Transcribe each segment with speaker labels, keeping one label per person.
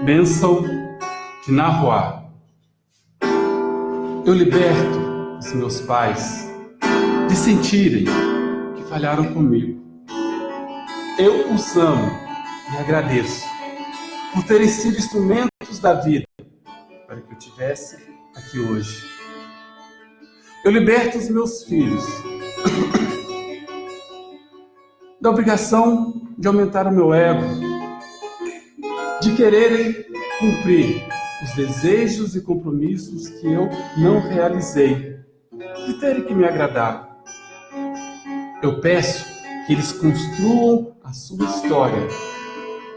Speaker 1: Bênção de Nahuá. Eu liberto os meus pais de sentirem que falharam comigo. Eu os amo e agradeço por terem sido instrumentos da vida para que eu estivesse aqui hoje. Eu liberto os meus filhos da obrigação de aumentar o meu ego, de quererem cumprir os desejos e compromissos que eu não realizei, de terem que me agradar. Eu peço que eles construam a sua história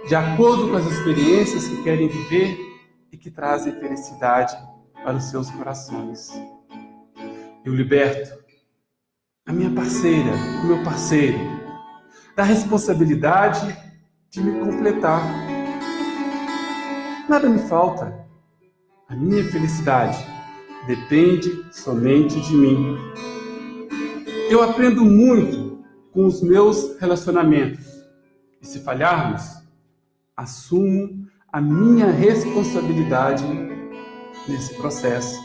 Speaker 1: de acordo com as experiências que querem viver e que trazem felicidade para os seus corações. Eu liberto a minha parceira, o meu parceiro, da responsabilidade de me completar. Nada me falta. A minha felicidade depende somente de mim. Eu aprendo muito com os meus relacionamentos. E se falharmos, assumo a minha responsabilidade nesse processo.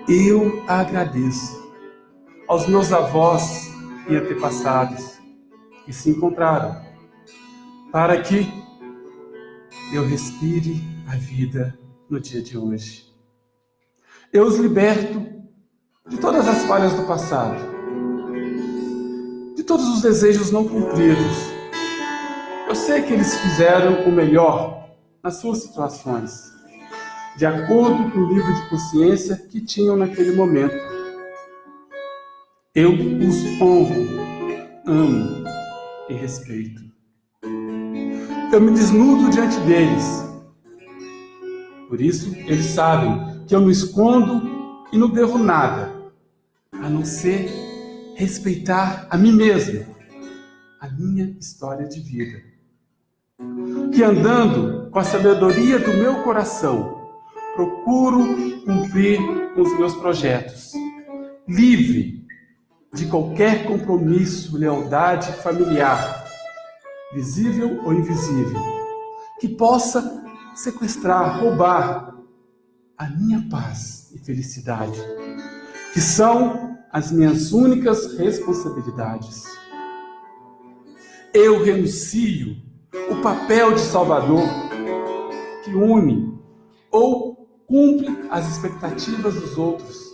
Speaker 1: Eu agradeço aos meus avós e antepassados que se encontraram para que eu respire a vida no dia de hoje. Eu os liberto de todas as falhas do passado, de todos os desejos não cumpridos. Eu sei que eles fizeram o melhor nas suas situações, de acordo com o nível de consciência que tinham naquele momento. Eu os honro, amo e respeito. Eu me desnudo diante deles. Por isso, eles sabem que eu não escondo e não devo nada, a não ser respeitar a mim mesmo, a minha história de vida. Que andando com a sabedoria do meu coração, procuro cumprir os meus projetos, livre de qualquer compromisso, lealdade familiar, visível ou invisível, que possa sequestrar, roubar a minha paz e felicidade, que são as minhas únicas responsabilidades. Eu renuncio o papel de salvador que une ou cumpre as expectativas dos outros.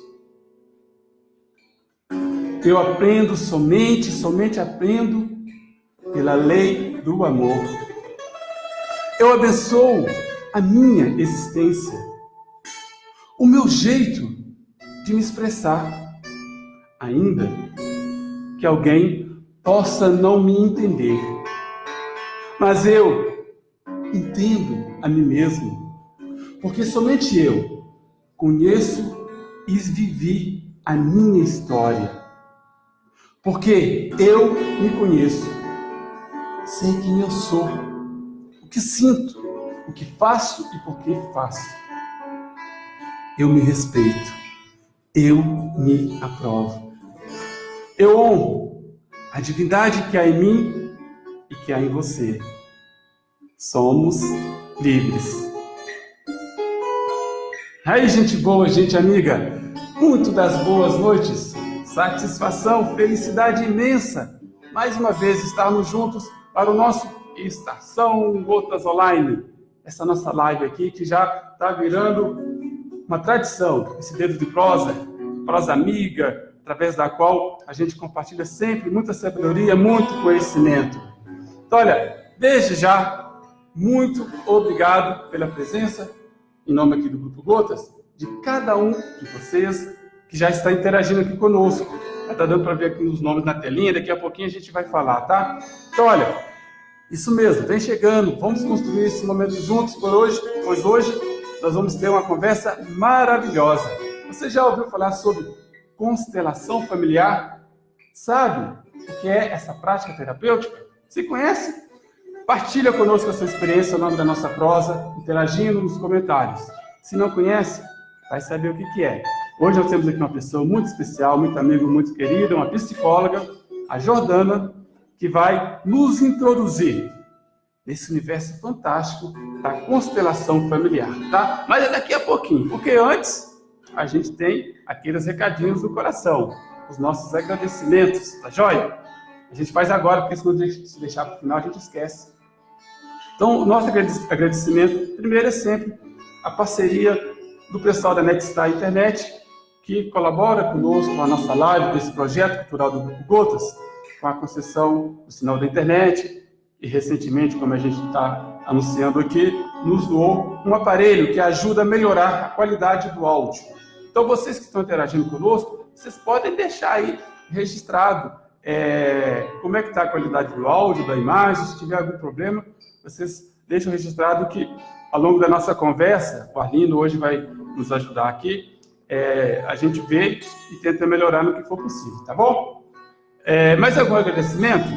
Speaker 1: Eu aprendo somente aprendo pela lei do amor. Eu abençoo a minha existência, o meu jeito de me expressar, ainda que alguém possa não me entender. Mas eu entendo a mim mesmo, porque somente eu conheço e vivi a minha história. Porque eu me conheço, sei quem eu sou, o que sinto, o que faço e por que faço. Eu me respeito, eu me aprovo. Eu honro a divindade que há em mim e que há em você. Somos livres. Aí, gente boa, gente amiga, muito das boas noites. Satisfação, felicidade imensa, mais uma vez estarmos juntos para o nosso Estação Gotas Online. Essa nossa live aqui que já está virando uma tradição, esse dedo de prosa amiga, através da qual a gente compartilha sempre muita sabedoria, muito conhecimento. Então, olha, desde já, muito obrigado pela presença, em nome aqui do Grupo Gotas, de cada um de vocês que já está interagindo aqui conosco. Já está dando para ver aqui os nomes na telinha, daqui a pouquinho a gente vai falar, tá? Então, olha, isso mesmo, vem chegando, vamos construir esse momento juntos por hoje, pois hoje nós vamos ter uma conversa maravilhosa. Você já ouviu falar sobre constelação familiar? Sabe o que é essa prática terapêutica? Você conhece? Partilha conosco a sua experiência ao nome da nossa prosa, interagindo nos comentários. Se não conhece, vai saber o que é. Hoje nós temos aqui uma pessoa muito especial, muito amiga, muito querida, uma psicóloga, a Jordana, que vai nos introduzir nesse universo fantástico da constelação familiar, tá? Mas é daqui a pouquinho, porque antes a gente tem aqueles recadinhos do coração, os nossos agradecimentos, tá joia? A gente faz agora, porque se deixar para o final a gente esquece. Então, o nosso agradecimento, primeiro, é sempre a parceria do pessoal da Netstar Internet, que colabora conosco com a nossa live, com esse projeto cultural do Grupo Gotas, com a concessão do sinal da internet, e recentemente, como a gente está anunciando aqui, nos doou um aparelho que ajuda a melhorar a qualidade do áudio. Então, vocês que estão interagindo conosco, vocês podem deixar aí registrado como é que está a qualidade do áudio, da imagem. Se tiver algum problema, vocês deixam registrado que, ao longo da nossa conversa, o Arlindo hoje vai nos ajudar aqui, a gente vê e tenta melhorar no que for possível, tá bom? Mais algum agradecimento?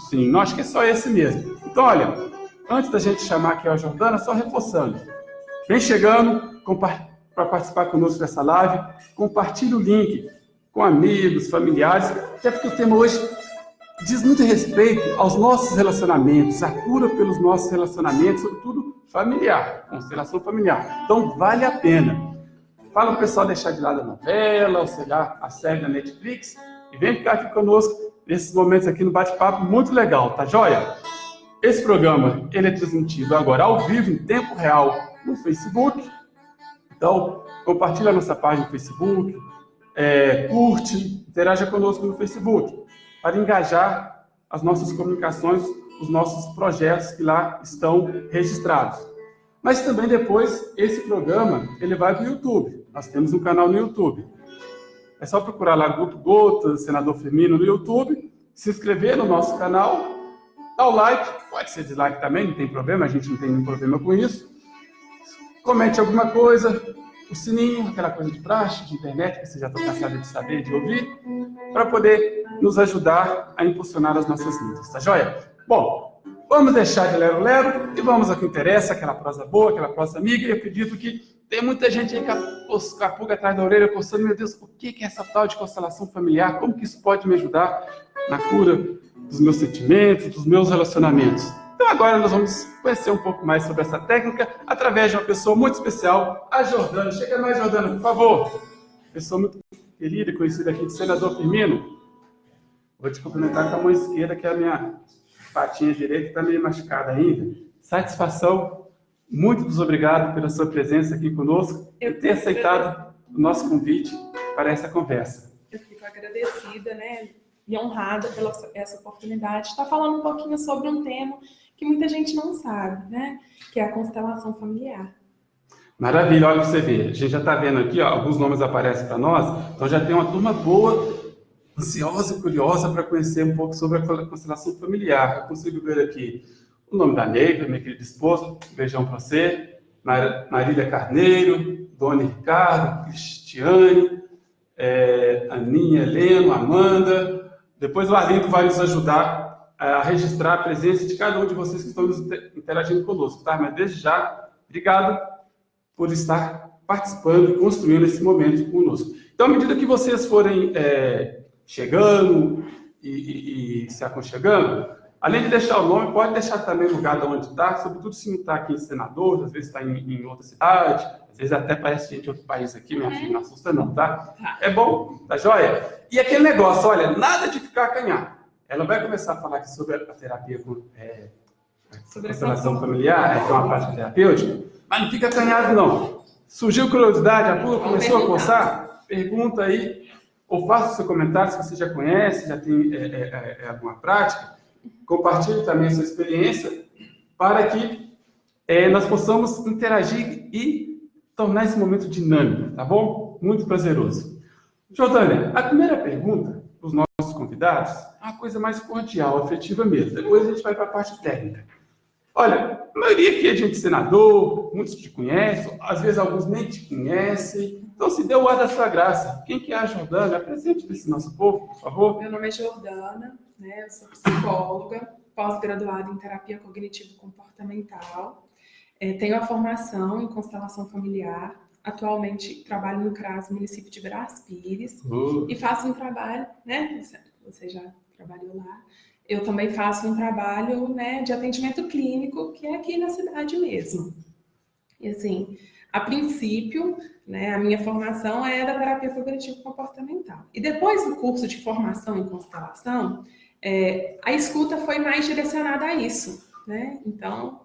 Speaker 1: Sim, não, acho que é só esse mesmo. Então, olha, antes da gente chamar aqui a Jordana, só reforçando, vem chegando para participar conosco dessa live, compartilhe o link com amigos, familiares, até porque o tema hoje diz muito respeito aos nossos relacionamentos, a cura pelos nossos relacionamentos, sobretudo familiar, constelação familiar. Então, vale a pena. Fala o pessoal deixar de lado a novela, ou sei lá, a série da Netflix, e vem ficar aqui conosco nesses momentos aqui no bate-papo muito legal, tá joia? Esse programa, ele é transmitido agora ao vivo, em tempo real, no Facebook. Então, compartilha a nossa página no Facebook, curte, interaja conosco no Facebook, para engajar as nossas comunicações, os nossos projetos que lá estão registrados. Mas também depois, esse programa, ele vai para o YouTube. Nós temos um canal no YouTube. É só procurar lá Grupo Gotas, Senador Firmino no YouTube, se inscrever no nosso canal, dar o like, pode ser dislike também, não tem problema, a gente não tem nenhum problema com isso. Comente alguma coisa, o sininho, aquela coisa de praxe, de internet, que você já está cansado de saber, de ouvir, para poder nos ajudar a impulsionar as nossas mídias, tá joia? Bom, vamos deixar de lero-lero e vamos ao que interessa, aquela prosa boa, aquela prosa amiga, e eu acredito que tem muita gente aí com a pulga atrás da orelha, pensando, meu Deus, o que é essa tal de constelação familiar? Como que isso pode me ajudar na cura dos meus sentimentos, dos meus relacionamentos? Então agora nós vamos conhecer um pouco mais sobre essa técnica através de uma pessoa muito especial, a Jordana. Chega mais, Jordana, por favor. Pessoa muito querida e conhecida aqui de Senador Firmino. Vou te cumprimentar com a mão esquerda, que é a minha patinha direita está meio machucada ainda. Satisfação, muito obrigado pela sua presença aqui conosco e ter aceitado o nosso convite para essa conversa.
Speaker 2: Eu fico agradecida, né, e honrada pela essa oportunidade de estar falando um pouquinho sobre um tema que muita gente não sabe, né, que é a constelação familiar.
Speaker 1: Maravilha, olha para você ver. A gente já está vendo aqui, ó, alguns nomes aparecem para nós, então já tem uma turma boa, ansiosa e curiosa para conhecer um pouco sobre a constelação familiar. Eu consigo ver aqui o nome da Neiva, minha querida esposa, um beijão para você, Marília Carneiro, Dona Ricardo, Cristiane, Aninha, Heleno, Amanda. Depois o Arlindo vai nos ajudar a registrar a presença de cada um de vocês que estão interagindo conosco, tá? Mas desde já, obrigado por estar participando e construindo esse momento conosco. Então, à medida que vocês forem chegando e se aconchegando, além de deixar o nome, pode deixar também o lugar de onde está, sobretudo se não está aqui em Senador, às vezes está em outra cidade, às vezes até parece gente de outro país aqui, minha filha, não assusta não, tá? É bom, tá joia? E aquele negócio, olha, nada de ficar acanhado. Ela vai começar a falar aqui sobre a terapia sobre a constelação familiar, que é uma prática terapêutica, mas não fica acanhado não. Surgiu curiosidade, a pula começou a coçar, pergunta aí, ou faça o seu comentário se você já conhece, já tem alguma prática, compartilhe também a sua experiência para que nós possamos interagir e tornar esse momento dinâmico, tá bom? Muito prazeroso. Jordânia, a primeira pergunta para os nossos convidados é uma coisa mais cordial, afetiva mesmo. Depois a gente vai para a parte técnica. Olha, a maioria aqui é gente senador, muitos te conhecem, às vezes alguns nem te conhecem. Então, se dê o ar da sua graça. Quem que é a Jordânia? Apresente para esse nosso povo, por favor.
Speaker 2: Meu nome é Jordânia, né? Eu sou psicóloga, pós-graduada em terapia cognitivo-comportamental. Tenho a formação em constelação familiar. Atualmente trabalho no CRAS, município de Brás Pires. E faço um trabalho, né? Você já trabalhou lá. Eu também faço um trabalho, né, de atendimento clínico, que é aqui na cidade mesmo. E assim, a princípio, né, a minha formação é da terapia cognitivo-comportamental. E depois do curso de formação em constelação, a escuta foi mais direcionada a isso, né? Então,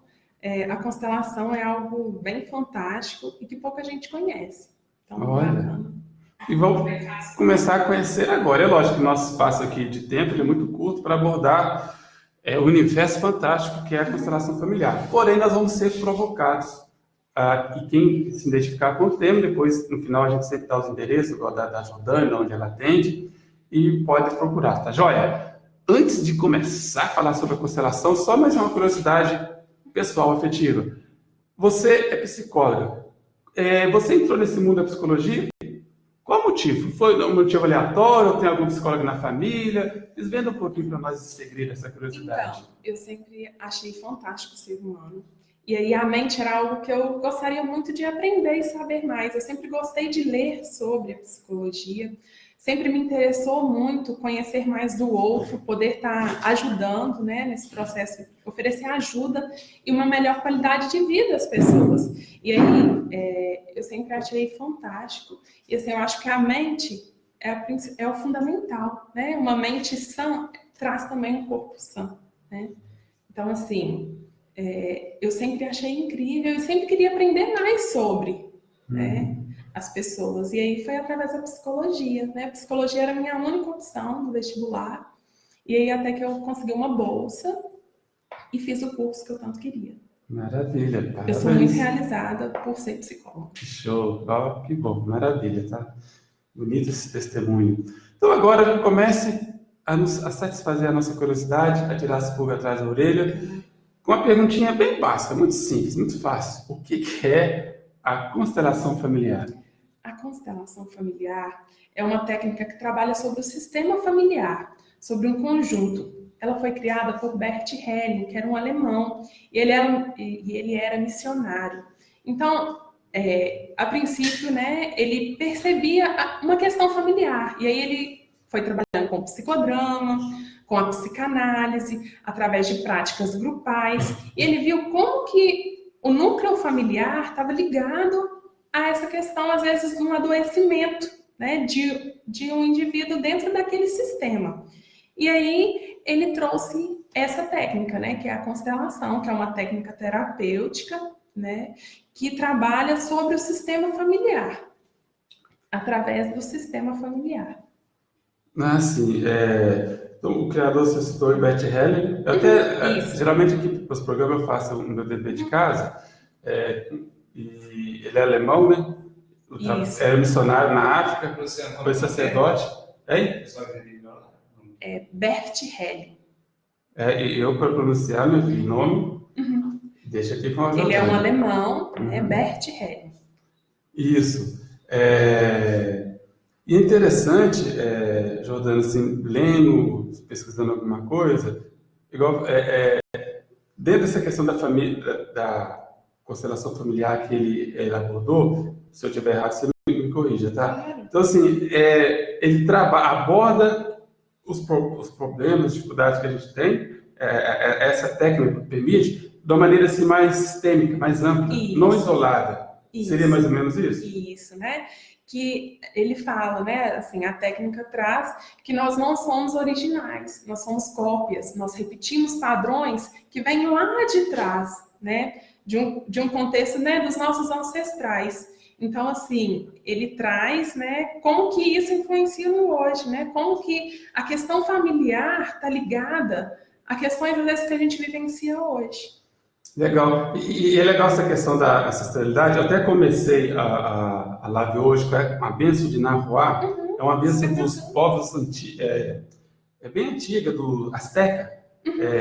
Speaker 2: a constelação é algo bem fantástico e que pouca gente conhece. Então, bacana.
Speaker 1: E vamos começar a conhecer agora. É lógico que o nosso espaço aqui de tempo é muito curto para abordar o universo fantástico que é a constelação familiar. Porém, nós vamos ser provocados. E quem se identificar com o tema, depois, no final, a gente sempre dá os endereços, igual da Jordânia, onde ela atende, e pode procurar, tá joia? Antes de começar a falar sobre a constelação, só mais uma curiosidade pessoal, afetiva. Você é psicóloga. Você entrou nesse mundo da psicologia? Qual o motivo? Foi um motivo aleatório? Ou tem algum psicólogo na família? Desvenda um pouquinho para nós esse segredo, essa curiosidade.
Speaker 2: Então, eu sempre achei fantástico o ser humano. E aí a mente era algo que eu gostaria muito de aprender e saber mais. Eu sempre gostei de ler sobre a psicologia. Sempre me interessou muito conhecer mais do outro, poder estar ajudando, né, nesse processo, oferecer ajuda e uma melhor qualidade de vida às pessoas. E aí, eu sempre achei fantástico. E assim, eu acho que a mente é o fundamental, né? Uma mente sã traz também um corpo sã, né? Então, assim, eu sempre achei incrível e sempre queria aprender mais sobre, né, as pessoas. E aí foi através da psicologia, né? A psicologia era a minha única opção no vestibular. E aí até que eu consegui uma bolsa e fiz o curso que eu tanto queria.
Speaker 1: Maravilha, parabéns.
Speaker 2: Eu sou muito realizada por ser psicóloga.
Speaker 1: Show, que bom, maravilha, tá? Bonito esse testemunho. Então agora comece a satisfazer a nossa curiosidade, a tirar esse pulga atrás da orelha, com uma perguntinha bem básica, muito simples, muito fácil. O que é a constelação familiar?
Speaker 2: A constelação familiar é uma técnica que trabalha sobre o sistema familiar, sobre um conjunto. Ela foi criada por Bert Helling, que era um alemão, e ele era missionário. Então, a princípio, né, ele percebia uma questão familiar, e aí ele foi trabalhando com o psicodrama, com a psicanálise, através de práticas grupais, e ele viu como que o núcleo familiar estava ligado a essa questão, às vezes, de um adoecimento, né, de um indivíduo dentro daquele sistema. E aí ele trouxe essa técnica, né, que é a constelação, que é uma técnica terapêutica, né, que trabalha sobre o sistema familiar, através do sistema familiar.
Speaker 1: Ah, sim. Então, o criador você citou o Bert Helling.
Speaker 2: Isso.
Speaker 1: Geralmente aqui para os programas eu faço o meu dever de casa. E ele é alemão, né?
Speaker 2: Isso.
Speaker 1: Era missionário na África, foi sacerdote. Hein?
Speaker 2: É Bert Helling.
Speaker 1: E eu, para pronunciar, meu filho, nome, deixa aqui com a
Speaker 2: Ele é um
Speaker 1: Jordânia.
Speaker 2: alemão, né? Bert Helling.
Speaker 1: Isso. E é interessante, Jordana, assim, lendo, pesquisando alguma coisa, igual, dentro dessa questão da família, da constelação familiar que ele abordou, se eu estiver errado, você me corrija, tá?
Speaker 2: Claro.
Speaker 1: Então, assim, ele aborda os problemas, as dificuldades que a gente tem, essa técnica permite, de uma maneira assim, mais sistêmica, mais ampla,
Speaker 2: Isso.
Speaker 1: não isolada.
Speaker 2: Isso.
Speaker 1: Seria mais ou menos isso?
Speaker 2: Isso, né? Que ele fala, né? Assim, a técnica traz que nós não somos originais, nós somos cópias, nós repetimos padrões que vêm lá de trás, né? De um contexto, né? Dos nossos ancestrais. Então, assim, ele traz, né? Como que isso influencia no hoje, né? Como que a questão familiar está ligada a questões, às vezes, que a gente vivencia hoje.
Speaker 1: Legal. E é legal essa questão da ancestralidade. Eu até comecei a live hoje com a bênção de Nahuá. É uma bênção dos povos antigos. É bem antiga, do Azteca.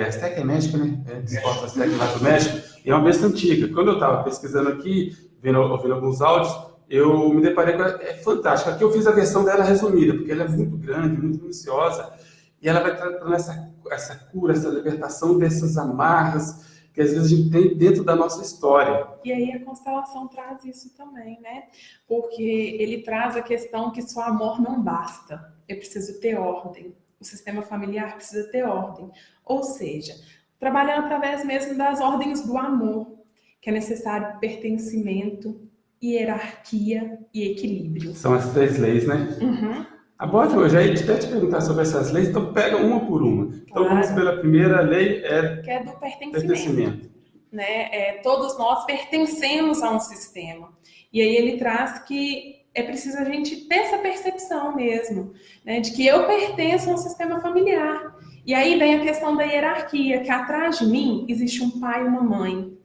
Speaker 1: Azteca é México, né? Dos povos Azteca lá do México. E é uma bênção antiga. Quando eu estava pesquisando aqui, ouvindo alguns áudios, eu me deparei com ela. É fantástico. Aqui eu fiz a versão dela resumida, porque ela é muito grande, muito minuciosa. E ela vai tratando essa cura, essa libertação dessas amarras que às vezes a gente tem dentro da nossa história.
Speaker 2: E aí a constelação traz isso também, né? Porque ele traz a questão que só amor não basta. É preciso ter ordem. O sistema familiar precisa ter ordem. Ou seja, trabalhando através mesmo das ordens do amor, que é necessário pertencimento, hierarquia e equilíbrio.
Speaker 1: São as 3 leis, né? Agora, eu já ia até te perguntar sobre essas leis, então pega uma por uma. Então
Speaker 2: Claro.
Speaker 1: vamos pela primeira lei,
Speaker 2: que é do pertencimento. Né? Todos nós pertencemos a um sistema. E aí ele traz que é preciso a gente ter essa percepção mesmo, né? De que eu pertenço a um sistema familiar. E aí vem a questão da hierarquia, que atrás de mim existe um pai e uma mãe.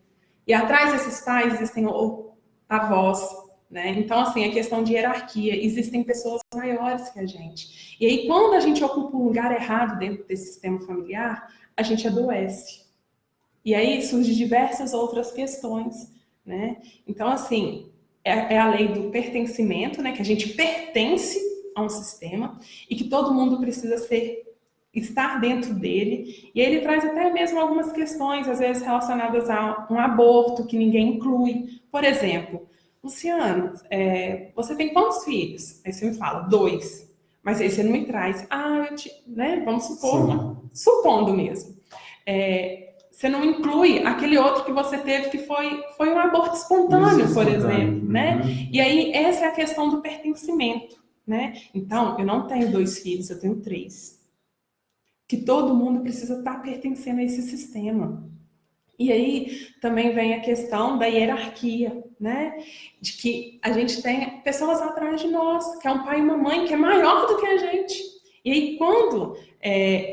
Speaker 2: E atrás desses pais existem avós. Né? Então, assim, a questão de hierarquia, existem pessoas maiores que a gente. E aí, quando a gente ocupa um lugar errado dentro desse sistema familiar, a gente adoece. E aí surgem diversas outras questões, né? Então, assim, é a lei do pertencimento, né? Que a gente pertence a um sistema e que todo mundo precisa estar dentro dele. E aí ele traz até mesmo algumas questões, às vezes relacionadas a um aborto, que ninguém inclui. Por exemplo, Luciano, você tem quantos filhos? Aí você me fala, 2. Mas aí você não me traz. Né? Vamos supor, supondo mesmo. Você não inclui aquele outro que você teve que foi um aborto espontâneo, por exemplo. Né? E aí essa é a questão do pertencimento. Né? Então, eu não tenho 2 filhos, eu tenho 3. Que todo mundo precisa estar pertencendo a esse sistema. E aí também vem a questão da hierarquia, né? De que a gente tem pessoas atrás de nós, que é um pai e uma mãe que é maior do que a gente. E aí quando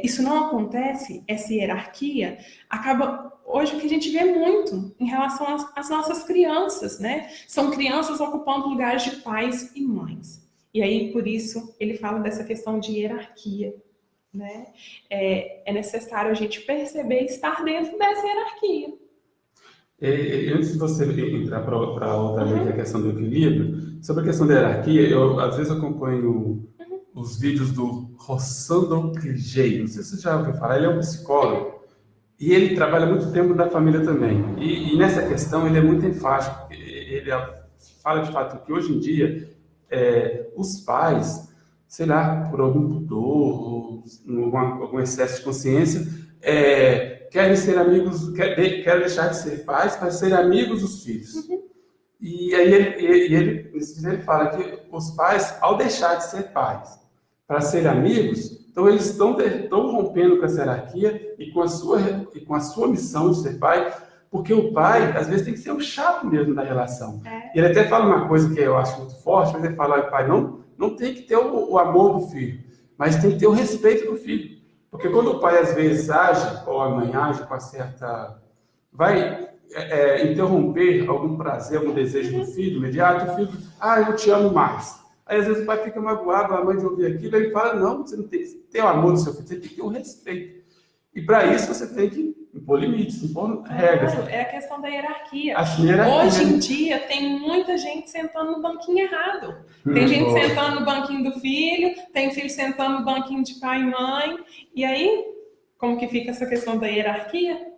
Speaker 2: isso não acontece, essa hierarquia, acaba hoje o que a gente vê muito em relação às nossas crianças, né? São crianças ocupando lugares de pais e mães. E aí por isso ele fala dessa questão de hierarquia. Né? É necessário a gente perceber e estar dentro dessa hierarquia.
Speaker 1: Antes de você entrar para outra lei, que é a questão do equilíbrio, sobre a questão da hierarquia, eu às vezes acompanho os vídeos do Rossandro Cligei, não sei se você já ouviu falar, ele é um psicólogo, e ele trabalha muito tempo da família também. E nessa questão ele é muito enfático, ele fala de fato que hoje em dia os pais, sei lá, por algum pudor, algum excesso de consciência, querem ser amigos, querem deixar de ser pais para ser amigos dos filhos. E aí ele fala que os pais, ao deixar de ser pais para ser amigos, Então, eles estão rompendo com essa hierarquia e com a sua missão de ser pai, porque o pai, às vezes, tem que ser o chato mesmo da relação. E ele até fala uma coisa que eu acho muito forte, mas ele fala, "Olha, pai, não tem que ter o amor do filho, mas tem que ter o respeito do filho. Porque quando o pai, às vezes, age, ou a mãe age com uma certa... vai interromper algum prazer, algum desejo do filho imediato, o filho, eu te amo mais. Aí, às vezes, o pai fica magoado, a mãe de ouvir aquilo, ele fala, não, você não tem que ter o amor do seu filho, você tem que ter o respeito. E para isso, você tem que impor limites, impor regras.
Speaker 2: É a questão da hierarquia.
Speaker 1: Hoje
Speaker 2: em dia, tem muita gente sentando no banquinho errado. Tem gente sentando no banquinho do filho, tem filho sentando no banquinho de pai e mãe. E aí, como que fica essa questão da hierarquia?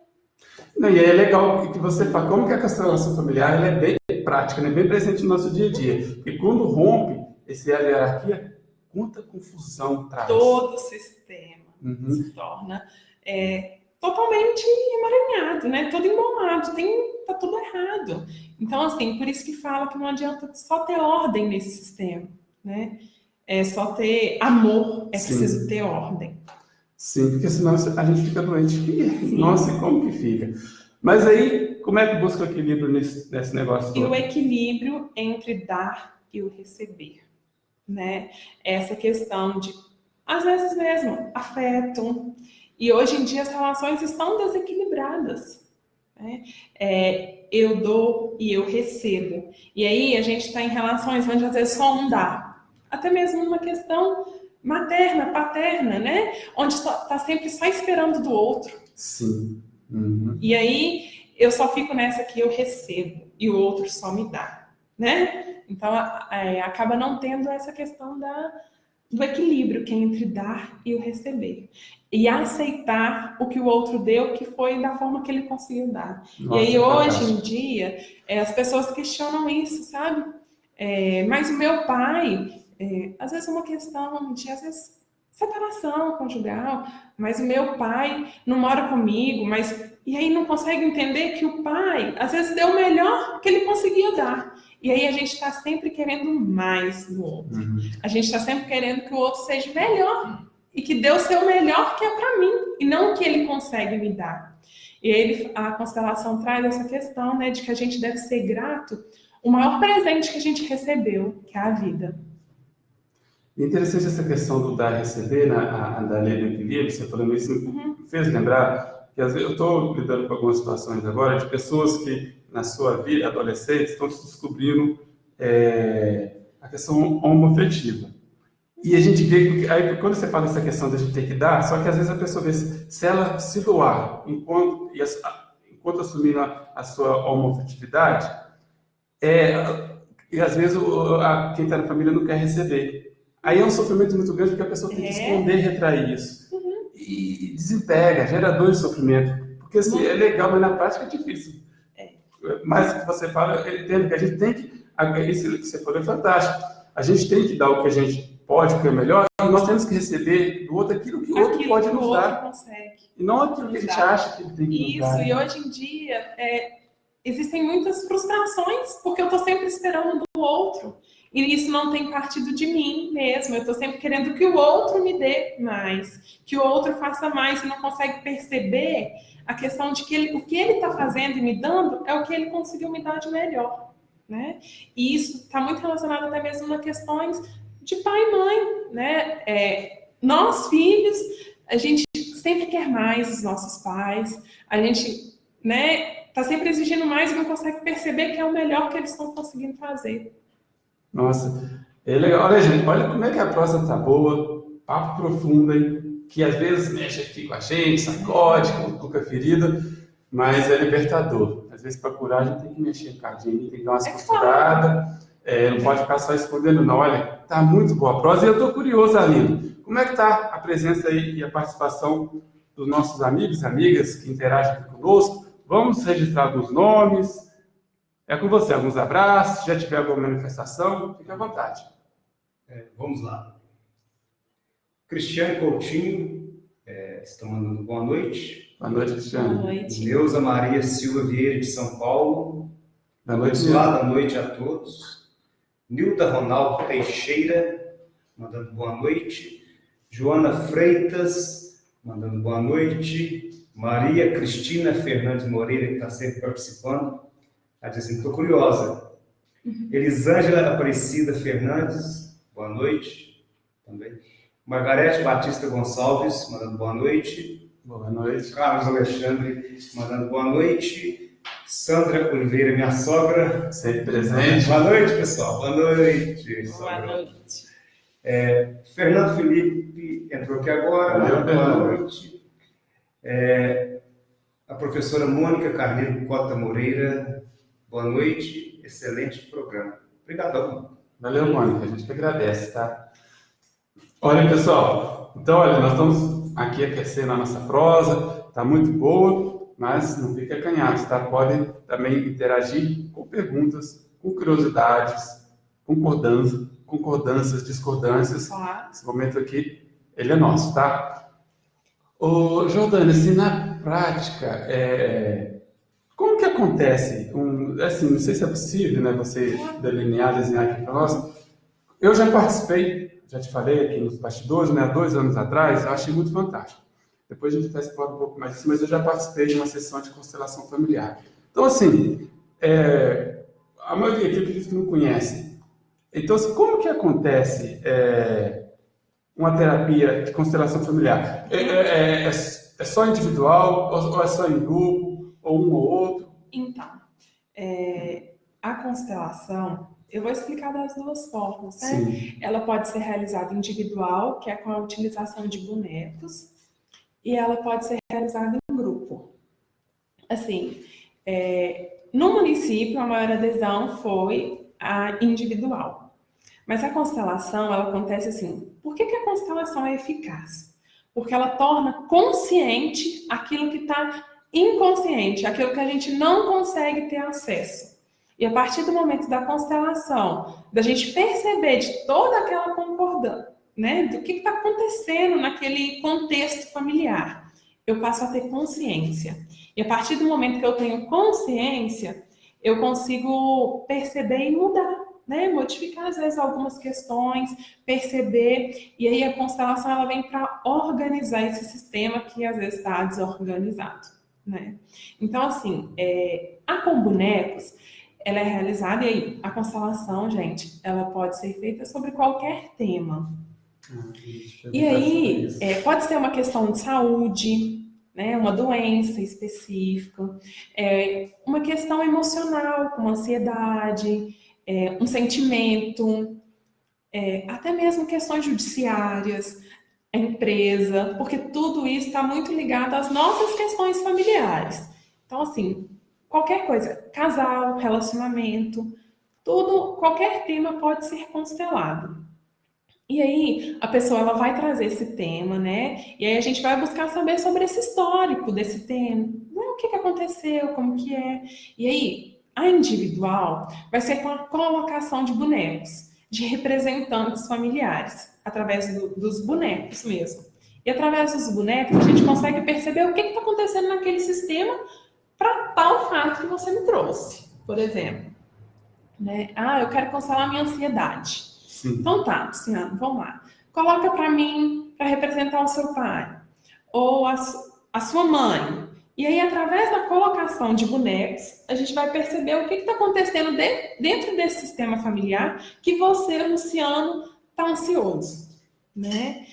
Speaker 1: Não, e aí é legal que você fala, como que a constelação familiar ela é bem prática, né? Bem presente no nosso dia a dia. E quando rompe essa hierarquia, quanta confusão traz.
Speaker 2: Todo o sistema se torna totalmente emaranhado, né? Todo embolado, tá tudo errado. Então, assim, por isso que fala que não adianta só ter ordem nesse sistema, né? É só ter amor, preciso ter ordem.
Speaker 1: Sim, porque senão a gente fica doente. Nossa, como que fica? Mas aí, como é que busca o equilíbrio nesse negócio todo?
Speaker 2: E o equilíbrio entre dar e o receber, né? Essa questão de, às vezes mesmo, afeto. E hoje em dia as relações estão desequilibradas, né? Eu dou e eu recebo. E aí a gente está em relações onde às vezes só um dá. Até mesmo numa questão materna, paterna, né? Onde está sempre só esperando do outro.
Speaker 1: Sim.
Speaker 2: E aí eu só fico nessa que eu recebo e o outro só me dá, né? Então acaba não tendo essa questão do equilíbrio que é entre dar e o receber. E aceitar o que o outro deu, que foi da forma que ele conseguiu dar.
Speaker 1: Nossa,
Speaker 2: e aí hoje em dia as pessoas questionam isso, sabe? Mas o meu pai... às vezes uma questão de, às vezes, separação conjugal, mas o meu pai não mora comigo, e aí não consegue entender que o pai, às vezes, deu o melhor que ele conseguia dar. E aí a gente está sempre querendo mais do outro. A gente está sempre querendo que o outro seja melhor e que dê o seu melhor que é para mim, e não o que ele consegue me dar. E aí a constelação traz essa questão, né, de que a gente deve ser grato o maior presente que a gente recebeu, que é a vida.
Speaker 1: Interessante essa questão do dar e receber, da lei do equilíbrio, você falando isso me fez lembrar que às vezes eu estou lidando com algumas situações agora de pessoas que na sua vida, adolescentes, estão se descobrindo a questão homoafetiva. E a gente vê, aí quando você fala essa questão de a gente ter que dar, só que às vezes a pessoa vê se ela se doar enquanto assumir a sua homoafetividade, e às vezes quem está na família não quer receber. Aí é um sofrimento muito grande porque a pessoa tem que esconder e retrair isso. E desempega, gera dor e sofrimento. Porque assim, é legal, mas na prática é difícil. Mas o que você fala, eu entendo que a gente tem que... Isso que você falou é fantástico. A gente tem que dar o que a gente pode, o que é melhor, e nós temos que receber do outro aquilo que o outro pode nos dar.
Speaker 2: Consegue.
Speaker 1: E não aquilo que a gente acha que ele tem que nos dar.
Speaker 2: Isso, e hoje em dia existem muitas frustrações, porque eu estou sempre esperando do outro. E isso não tem partido de mim mesmo. Eu estou sempre querendo que o outro me dê mais, que o outro faça mais, e não consegue perceber a questão de que o que ele está fazendo e me dando é o que ele conseguiu me dar de melhor, né? E isso está muito relacionado até mesmo a questões de pai e mãe, né? Nós, filhos, a gente sempre quer mais dos nossos pais, a gente, né, está sempre exigindo mais e não consegue perceber que é o melhor que eles estão conseguindo fazer.
Speaker 1: Nossa, é legal. Olha, gente, olha como é que a prosa tá boa, papo profundo, hein? Que às vezes mexe aqui com a gente, sacode, cutuca a ferida, mas é libertador. Às vezes, para curar, a gente tem que mexer um bocadinho, tem que dar umas costuradas, não pode ficar só escondendo, não. Olha, tá muito boa a prosa e eu tô curioso, Arlindo. Como é que tá a presença aí e a participação dos nossos amigos e amigas que interagem aqui conosco? Vamos registrar alguns nomes. É com você, alguns abraços, se já tiver alguma manifestação, fique à vontade.
Speaker 3: Vamos lá. Cristiane Coutinho está mandando boa noite.
Speaker 1: Boa noite, Cristiane.
Speaker 2: Boa noite.
Speaker 3: Neuza Maria Silva Vieira, de São Paulo.
Speaker 1: Boa noite,
Speaker 3: Abençoada noite a todos. Nilda Ronaldo Teixeira, mandando boa noite. Joana Freitas, mandando boa noite. Maria Cristina Fernandes Moreira, que está sempre participando. Ela diz assim, estou curiosa. Elisângela Aparecida Fernandes, boa noite. Também. Margarete Batista Gonçalves, mandando boa noite.
Speaker 1: Boa noite.
Speaker 3: Carlos Alexandre, mandando boa noite. Sandra Oliveira, minha sogra.
Speaker 1: Sempre presente.
Speaker 3: Boa noite, pessoal. Boa noite.
Speaker 2: Boa
Speaker 3: sogra.
Speaker 2: noite.
Speaker 3: Fernando Felipe entrou aqui agora.
Speaker 1: Valeu,
Speaker 3: boa
Speaker 1: Fernando.
Speaker 3: noite. A professora Mônica Carneiro Cota Moreira, boa noite. Excelente programa. Obrigadão.
Speaker 1: Valeu, Mônica. A gente que agradece, tá? Olha, pessoal. Então, olha, nós estamos aqui aquecendo a nossa prosa. Tá muito boa, mas não fique acanhados, tá? Podem também interagir com perguntas, com curiosidades, concordâncias, discordâncias.
Speaker 2: Claro.
Speaker 1: Esse momento aqui, ele é nosso, tá? Ô, Jordânia, assim, na prática, como que acontece? Assim, não sei se é possível, né, você delinear, desenhar aqui para nós. Eu já participei, já te falei aqui nos bastidores, né, há 2 anos atrás, eu achei muito fantástico. Depois a gente vai explorar um pouco mais disso, mas eu já participei de uma sessão de constelação familiar. Então, assim, a maioria aqui eu acredito que não conhece. Então, assim, como que acontece uma terapia de constelação familiar? É só individual, ou é só em grupo, ou um ou outro?
Speaker 2: Então, a constelação, eu vou explicar das 2 formas, né?
Speaker 1: Sim.
Speaker 2: Ela pode ser realizada individual, que é com a utilização de bonecos, e ela pode ser realizada em grupo. Assim, no município, a maior adesão foi a individual. Mas a constelação, ela acontece assim. Por que a constelação é eficaz? Porque ela torna consciente aquilo que está inconsciente, aquilo que a gente não consegue ter acesso. E a partir do momento da constelação, da gente perceber de toda aquela concordância, né, do que está acontecendo naquele contexto familiar, eu passo a ter consciência. E a partir do momento que eu tenho consciência, eu consigo perceber e mudar, né? Modificar às vezes algumas questões, perceber, e aí a constelação ela vem para organizar esse sistema que às vezes está desorganizado, né? Então, assim, a com bonecos, ela é realizada, e aí a constelação, gente, ela pode ser feita sobre qualquer tema. E aí, pode ser uma questão de saúde, né, uma doença específica, uma questão emocional, como ansiedade, um sentimento, até mesmo questões judiciárias, a empresa, porque tudo isso está muito ligado às nossas questões familiares. Então, assim, qualquer coisa, casal, relacionamento, tudo, qualquer tema pode ser constelado. E aí, a pessoa ela vai trazer esse tema, né? E aí a gente vai buscar saber sobre esse histórico desse tema. O que aconteceu, como que é. E aí, a individual vai ser com a colocação de bonecos, de representantes familiares, através dos bonecos mesmo. E através dos bonecos, a gente consegue perceber o que está acontecendo naquele sistema para tal fato que você me trouxe. Por exemplo, né? Eu quero constelar minha ansiedade.
Speaker 1: Sim.
Speaker 2: Então tá, Luciano, vamos lá. Coloca para mim, para representar o seu pai, ou a sua mãe. E aí, através da colocação de bonecos, a gente vai perceber o que está acontecendo dentro desse sistema familiar que você, Luciano, está ansioso, né?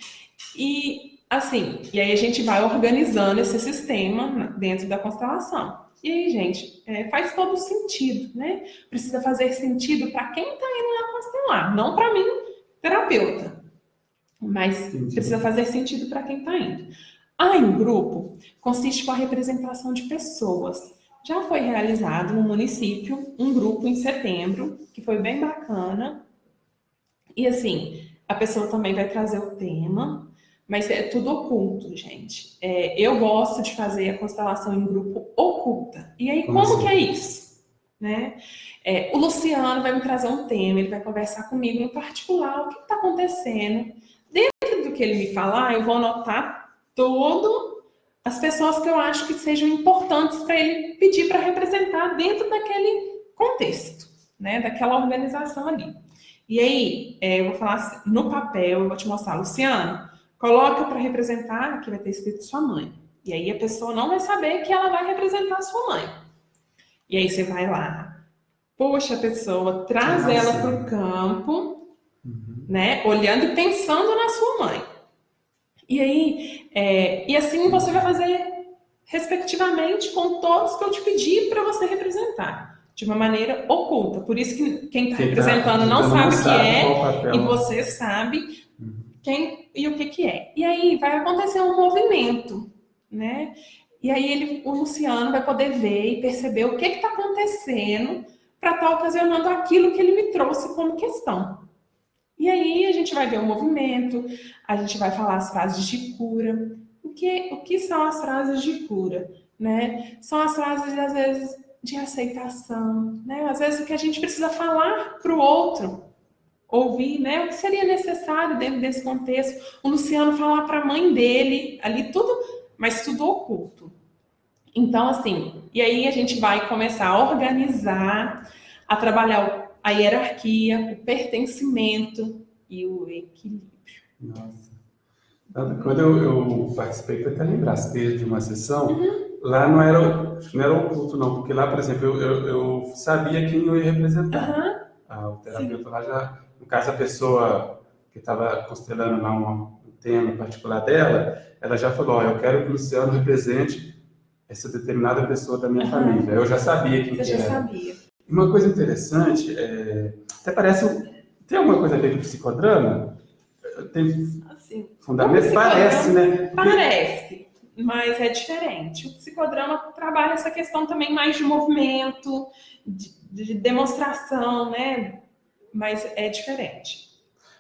Speaker 2: E assim, e aí a gente vai organizando esse sistema dentro da constelação. E aí, gente, faz todo sentido, né? Precisa fazer sentido para quem está indo lá constelar, não para mim, terapeuta. Mas precisa fazer sentido para quem está indo. Em grupo, consiste com a representação de pessoas. Já foi realizado no município um grupo em setembro, que foi bem bacana. E assim, a pessoa também vai trazer o tema, mas é tudo oculto, gente. Eu gosto de fazer a constelação em grupo oculta. E aí, como que é isso? Né? O Luciano vai me trazer um tema, ele vai conversar comigo no particular, o que está acontecendo. Dentro do que ele me falar, eu vou anotar todas as pessoas que eu acho que sejam importantes para ele pedir para representar dentro daquele contexto, né? Daquela organização ali. E aí, eu vou falar assim, no papel, eu vou te mostrar, Luciano, coloca para representar, que vai ter escrito sua mãe. E aí a pessoa não vai saber que ela vai representar sua mãe. E aí você vai lá, puxa a pessoa, traz ela para o campo, né? Olhando e pensando na sua mãe. E aí, e assim você vai fazer respectivamente com todos que eu te pedi para você representar, de uma maneira oculta. Por isso que quem está representando não sabe o que é, e você sabe quem e o que é. E aí vai acontecer um movimento, né? E aí o Luciano vai poder ver e perceber o que está acontecendo para estar ocasionando aquilo que ele me trouxe como questão. E aí a gente vai ver o movimento, a gente vai falar as frases de cura. O que são as frases de cura, né? São as frases, às vezes, de aceitação, né? Às vezes o que a gente precisa falar para o outro, ouvir, né? O que seria necessário dentro desse contexto. O Luciano falar para a mãe dele, ali tudo, mas tudo oculto. Então, assim, e aí a gente vai começar a organizar, a trabalhar a hierarquia, o pertencimento e o equilíbrio.
Speaker 1: Nossa. Quando eu participei, foi até lembrar de uma sessão, lá não era oculto, não, porque lá, por exemplo, eu sabia quem eu ia representar. O terapeuta lá já, no caso, a pessoa que estava constelando lá um tema particular dela, ela já falou: ó, eu quero que o Luciano represente essa determinada pessoa da minha família. Eu já sabia quem que era.
Speaker 2: Você já sabia.
Speaker 1: Uma coisa interessante, até parece, tem alguma coisa a ver com psicodrama? Tem
Speaker 2: assim,
Speaker 1: fundamento? Parece, né?
Speaker 2: Parece, mas é diferente. O psicodrama trabalha essa questão também mais de movimento, de demonstração, né? Mas é diferente.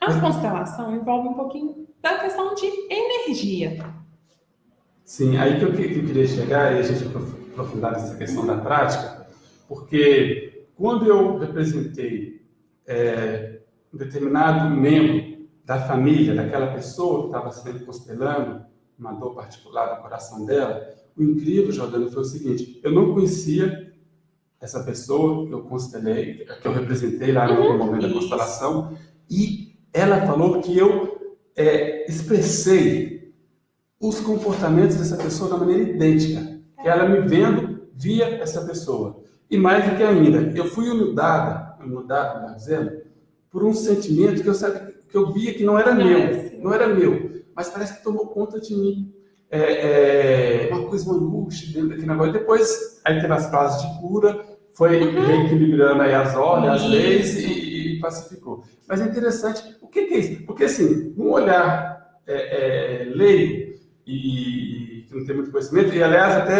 Speaker 2: A constelação envolve um pouquinho da questão de energia.
Speaker 1: Sim, aí que eu queria chegar e a gente aprofundar nessa questão da prática, porque quando eu representei um determinado membro da família, daquela pessoa que estava sendo constelando uma dor particular do coração dela, o incrível, Jordana, foi o seguinte: eu não conhecia essa pessoa que eu constelei, que eu representei lá no momento da constelação, e ela falou que eu expressei os comportamentos dessa pessoa da maneira idêntica, que ela me vendo via essa pessoa. E mais do que ainda, eu fui inundada, melhor dizendo, por um sentimento que eu via que não era meu, mas parece que tomou conta de mim. Uma coisa, uma angústia dentro daquele negócio. Depois, aí teve as fases de cura, foi reequilibrando aí as ordens, as leis e pacificou. Mas é interessante, o que é isso? Porque, assim, um olhar leigo e que não tem muito conhecimento, e aliás, até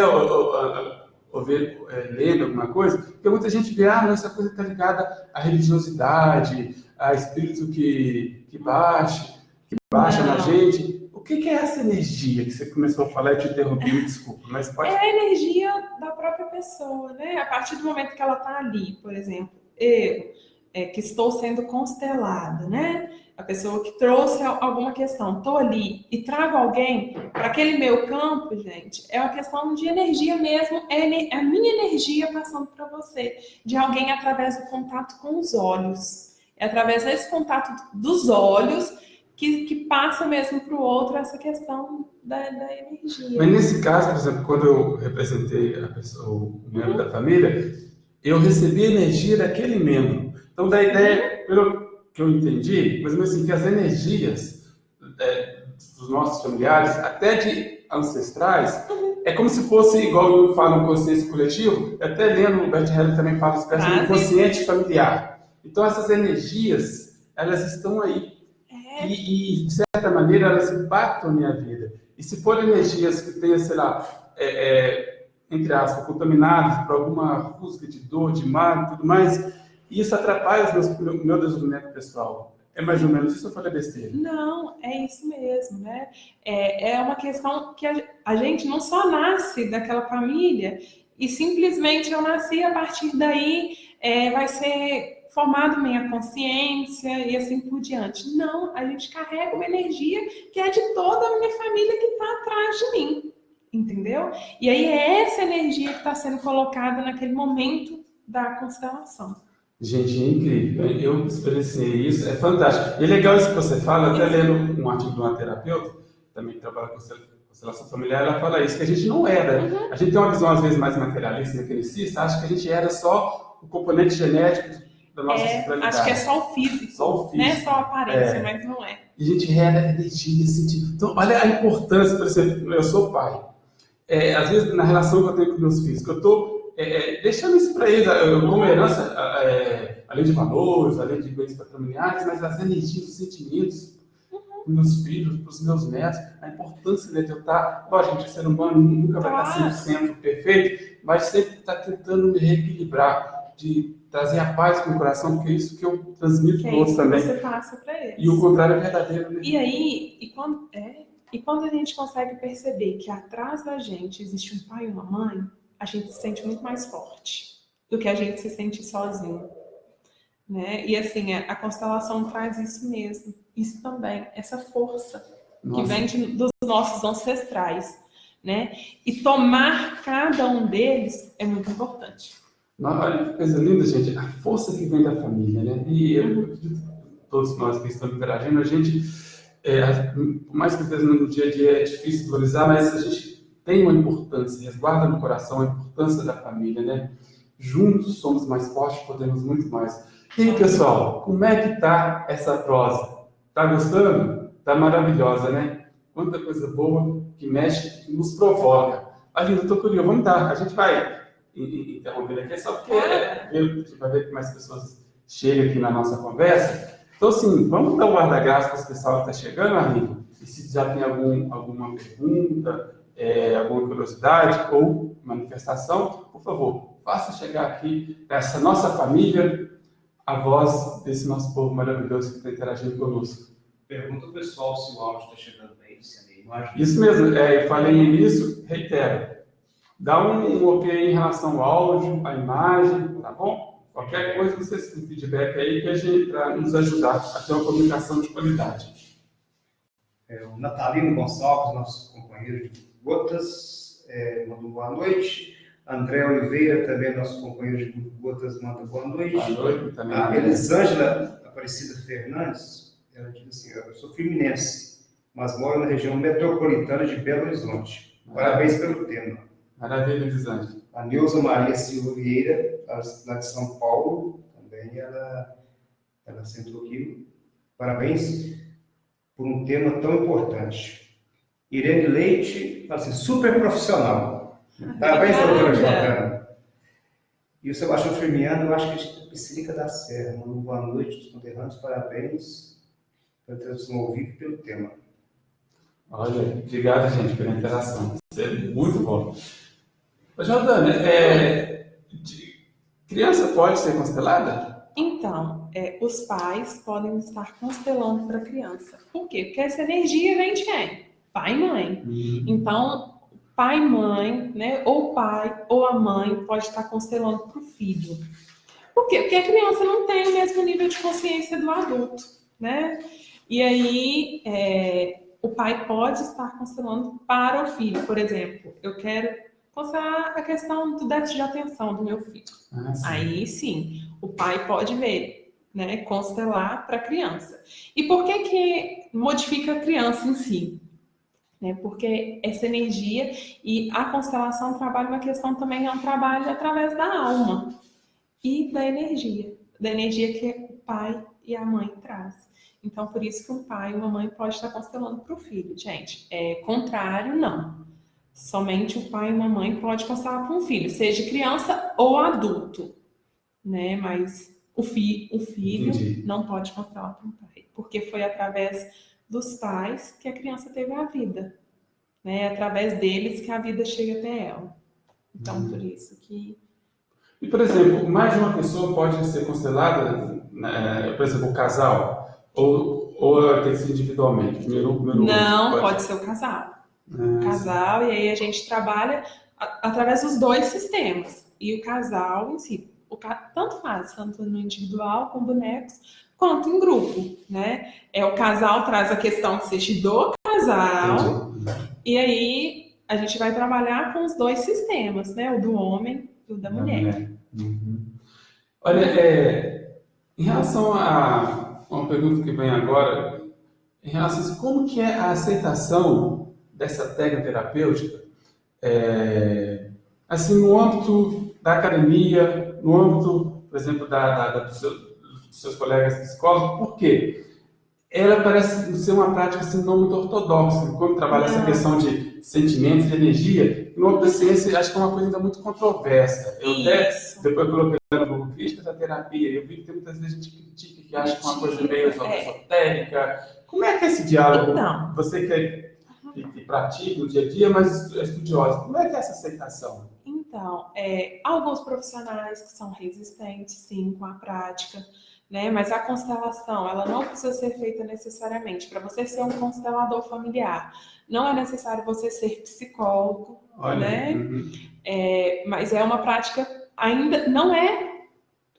Speaker 1: lendo alguma coisa, porque muita gente vê, não, essa coisa está ligada à religiosidade, a espírito que baixa na gente. O que é essa energia que você começou a falar? Eu te interrompi, me desculpa, mas pode...
Speaker 2: É a energia da própria pessoa, né? A partir do momento que ela está ali, por exemplo, eu, que estou sendo constelada, né? A pessoa que trouxe alguma questão, estou ali e trago alguém para aquele meu campo, gente, é uma questão de energia mesmo, é a minha energia passando para você, de alguém através do contato com os olhos. É através desse contato dos olhos que passa mesmo para o outro essa questão da energia.
Speaker 1: Mas nesse caso, por exemplo, quando eu representei a pessoa, o membro da família, eu recebi a energia daquele membro. Então, da ideia, pelo que eu entendi, mas assim, que as energias dos nossos familiares, até de ancestrais, é como se fosse, igual eu falo, no consciência coletivo, até lendo, o Bert Hellinger também fala espécie de inconsciente familiar. Então, essas energias, elas estão aí. E, de certa maneira, elas impactam a minha vida. E se forem energias que tenham, sei lá, entre aspas, contaminadas por alguma rusga de dor, de mal e tudo mais, isso atrapalha o meu desenvolvimento pessoal. É mais ou menos isso, ou eu falei besteira?
Speaker 2: Não, é isso mesmo, né? É uma questão que a gente não só nasce daquela família e simplesmente eu nasci, a partir daí vai ser formado minha consciência e assim por diante. Não, a gente carrega uma energia que é de toda a minha família que está atrás de mim, entendeu? E aí é essa energia que está sendo colocada naquele momento da constelação.
Speaker 1: Gente, é incrível. Eu experienciei isso, é fantástico. E é legal isso que você fala, até lendo um artigo de uma terapeuta, também trabalha com constelação familiar, ela fala isso, que a gente não era. A gente tem uma visão, às vezes, mais materialista, mecanicista, acha que a gente era só o componente genético da nossa sexualidade.
Speaker 2: Acho que é só o físico.
Speaker 1: Só o físico.
Speaker 2: Não é só a aparência, mas não é.
Speaker 1: E a gente era energia, sentido. Então, olha a importância, por exemplo, eu sou pai. Às vezes, na relação que eu tenho com meus filhos, que eu estou deixando isso para eles, como herança, além de valores, além de bens patrimoniais, mas as energias, os sentimentos para os meus filhos, para os meus netos, a importância de eu estar. Lógico, a gente, ser humano, nunca vai estar 100% perfeito, mas sempre está tentando me reequilibrar, de trazer a paz para o coração, porque é isso que eu transmito para outros também.
Speaker 2: Você passa para eles.
Speaker 1: E o contrário é verdadeiro, né?
Speaker 2: E aí, quando a gente consegue perceber que atrás da gente existe um pai e uma mãe, a gente se sente muito mais forte do que a gente se sente sozinho, né? E assim, a constelação traz isso mesmo, isso também, essa força que vem dos nossos ancestrais, né? E tomar cada um deles é muito importante.
Speaker 1: Olha que coisa linda, gente, a força que vem da família, né? E eu acredito que todos nós que estamos interagindo, a gente, por mais que às vezes no dia a dia é difícil valorizar, mas a gente tem uma importância, resguarda no coração a importância da família, né? Juntos somos mais fortes, podemos muito mais. E aí, pessoal, como é que tá essa prosa? Tá gostando? Tá maravilhosa, né? Quanta coisa boa que mexe, que nos provoca. Aline, eu tô curioso, vamos dar. A gente vai interromper aqui, só porque a gente vai ver que mais pessoas chegam aqui na nossa conversa. Então, assim, vamos dar um guarda-graça para o pessoal que está chegando, Aline. E se já tem alguma pergunta, alguma curiosidade ou manifestação, por favor, faça chegar aqui essa nossa família, a voz desse nosso povo maravilhoso que está interagindo conosco.
Speaker 3: Pergunta ao pessoal se o áudio está chegando bem, se a imagem...
Speaker 1: Isso mesmo, eu falei nisso, reitero. Dá um ok em relação ao áudio, à imagem, tá bom? Qualquer coisa, vocês têm feedback aí para nos ajudar a ter uma comunicação de qualidade.
Speaker 3: O Natalino Gonçalves, nosso companheiro de Gotas, mandou boa noite. André Oliveira, também nosso companheiro de Gotas, manda boa noite.
Speaker 1: Boa noite também.
Speaker 3: A Elisângela Aparecida Fernandes, ela diz assim: eu sou fluminense, mas moro na região metropolitana de Belo Horizonte. Parabéns pelo tema.
Speaker 1: Maravilha, Elisângela.
Speaker 3: A Neuza Maria Silva Vieira, lá de São Paulo, também ela sentou aqui. Parabéns por um tema tão importante. Irene Leite, fala assim, super profissional. Parabéns, doutora Jordana. E o Sebastião Firmiano, eu acho que a gente é Piscílica da Serra. Uma boa noite dos conterrâneos, parabéns pela tradução ao vivo e pelo tema.
Speaker 1: Olha, obrigado, gente, pela interação. Isso é muito bom. Jordana, criança pode ser constelada?
Speaker 2: Então, os pais podem estar constelando para a criança. Por quê? Porque essa energia vem de quem? Pai e mãe. Então, pai e mãe, né? Ou o pai ou a mãe pode estar constelando para o filho. Por quê? Porque a criança não tem o mesmo nível de consciência do adulto, né? E aí, o pai pode estar constelando para o filho. Por exemplo, eu quero constelar a questão do déficit de atenção do meu filho. Aí sim, o pai pode ver, né, constelar para a criança. E por que modifica a criança em si? Porque essa energia e a constelação trabalha uma questão também, é um trabalho através da alma e da energia que o pai e a mãe trazem. Então, por isso que um pai e uma mãe pode estar constelando para o filho. Gente, contrário, não. Somente o pai e uma mãe pode constelar para um filho, seja criança ou adulto, né? Mas o filho Entendi. Não pode constelar para um pai, porque foi através dos pais que a criança teve a vida, né? É através deles que a vida chega até ela. Então, por isso que...
Speaker 1: E, por exemplo, mais de uma pessoa pode ser constelada, né? Por exemplo, o casal, ou tem que ser individualmente?
Speaker 2: Não, pode ser o casal. Casal, e aí a gente trabalha através dos dois sistemas. E o casal em si, tanto faz, tanto no individual, com bonecos, quanto em grupo, né? O casal traz a questão que seja do casal, e aí a gente vai trabalhar com os dois sistemas, né? O do homem e o da mulher.
Speaker 1: Olha, em relação a uma pergunta que vem agora, em relação a isso, como que é a aceitação dessa técnica terapêutica, assim, no âmbito da academia, no âmbito, por exemplo, dos seus colegas psicólogos, por quê? Ela parece ser uma prática assim, não muito ortodoxa, quando trabalha essa questão de sentimentos, de energia, no âmbito da ciência, acho que é uma coisa ainda muito controversa. Eu até, depois coloquei no Google Críticas da terapia, eu vi que tem muitas vezes a gente critica, que acha que é uma coisa meio esotérica. Como é que é esse diálogo?
Speaker 2: Então,
Speaker 1: Você que pratica no dia a dia, mas é estudiosa, como é que é essa aceitação?
Speaker 2: Então, alguns profissionais que são resistentes, sim, com a prática, né? Mas a constelação, ela não precisa ser feita necessariamente. Para você ser um constelador familiar, não é necessário você ser psicólogo, né? Mas é uma prática ainda, não é,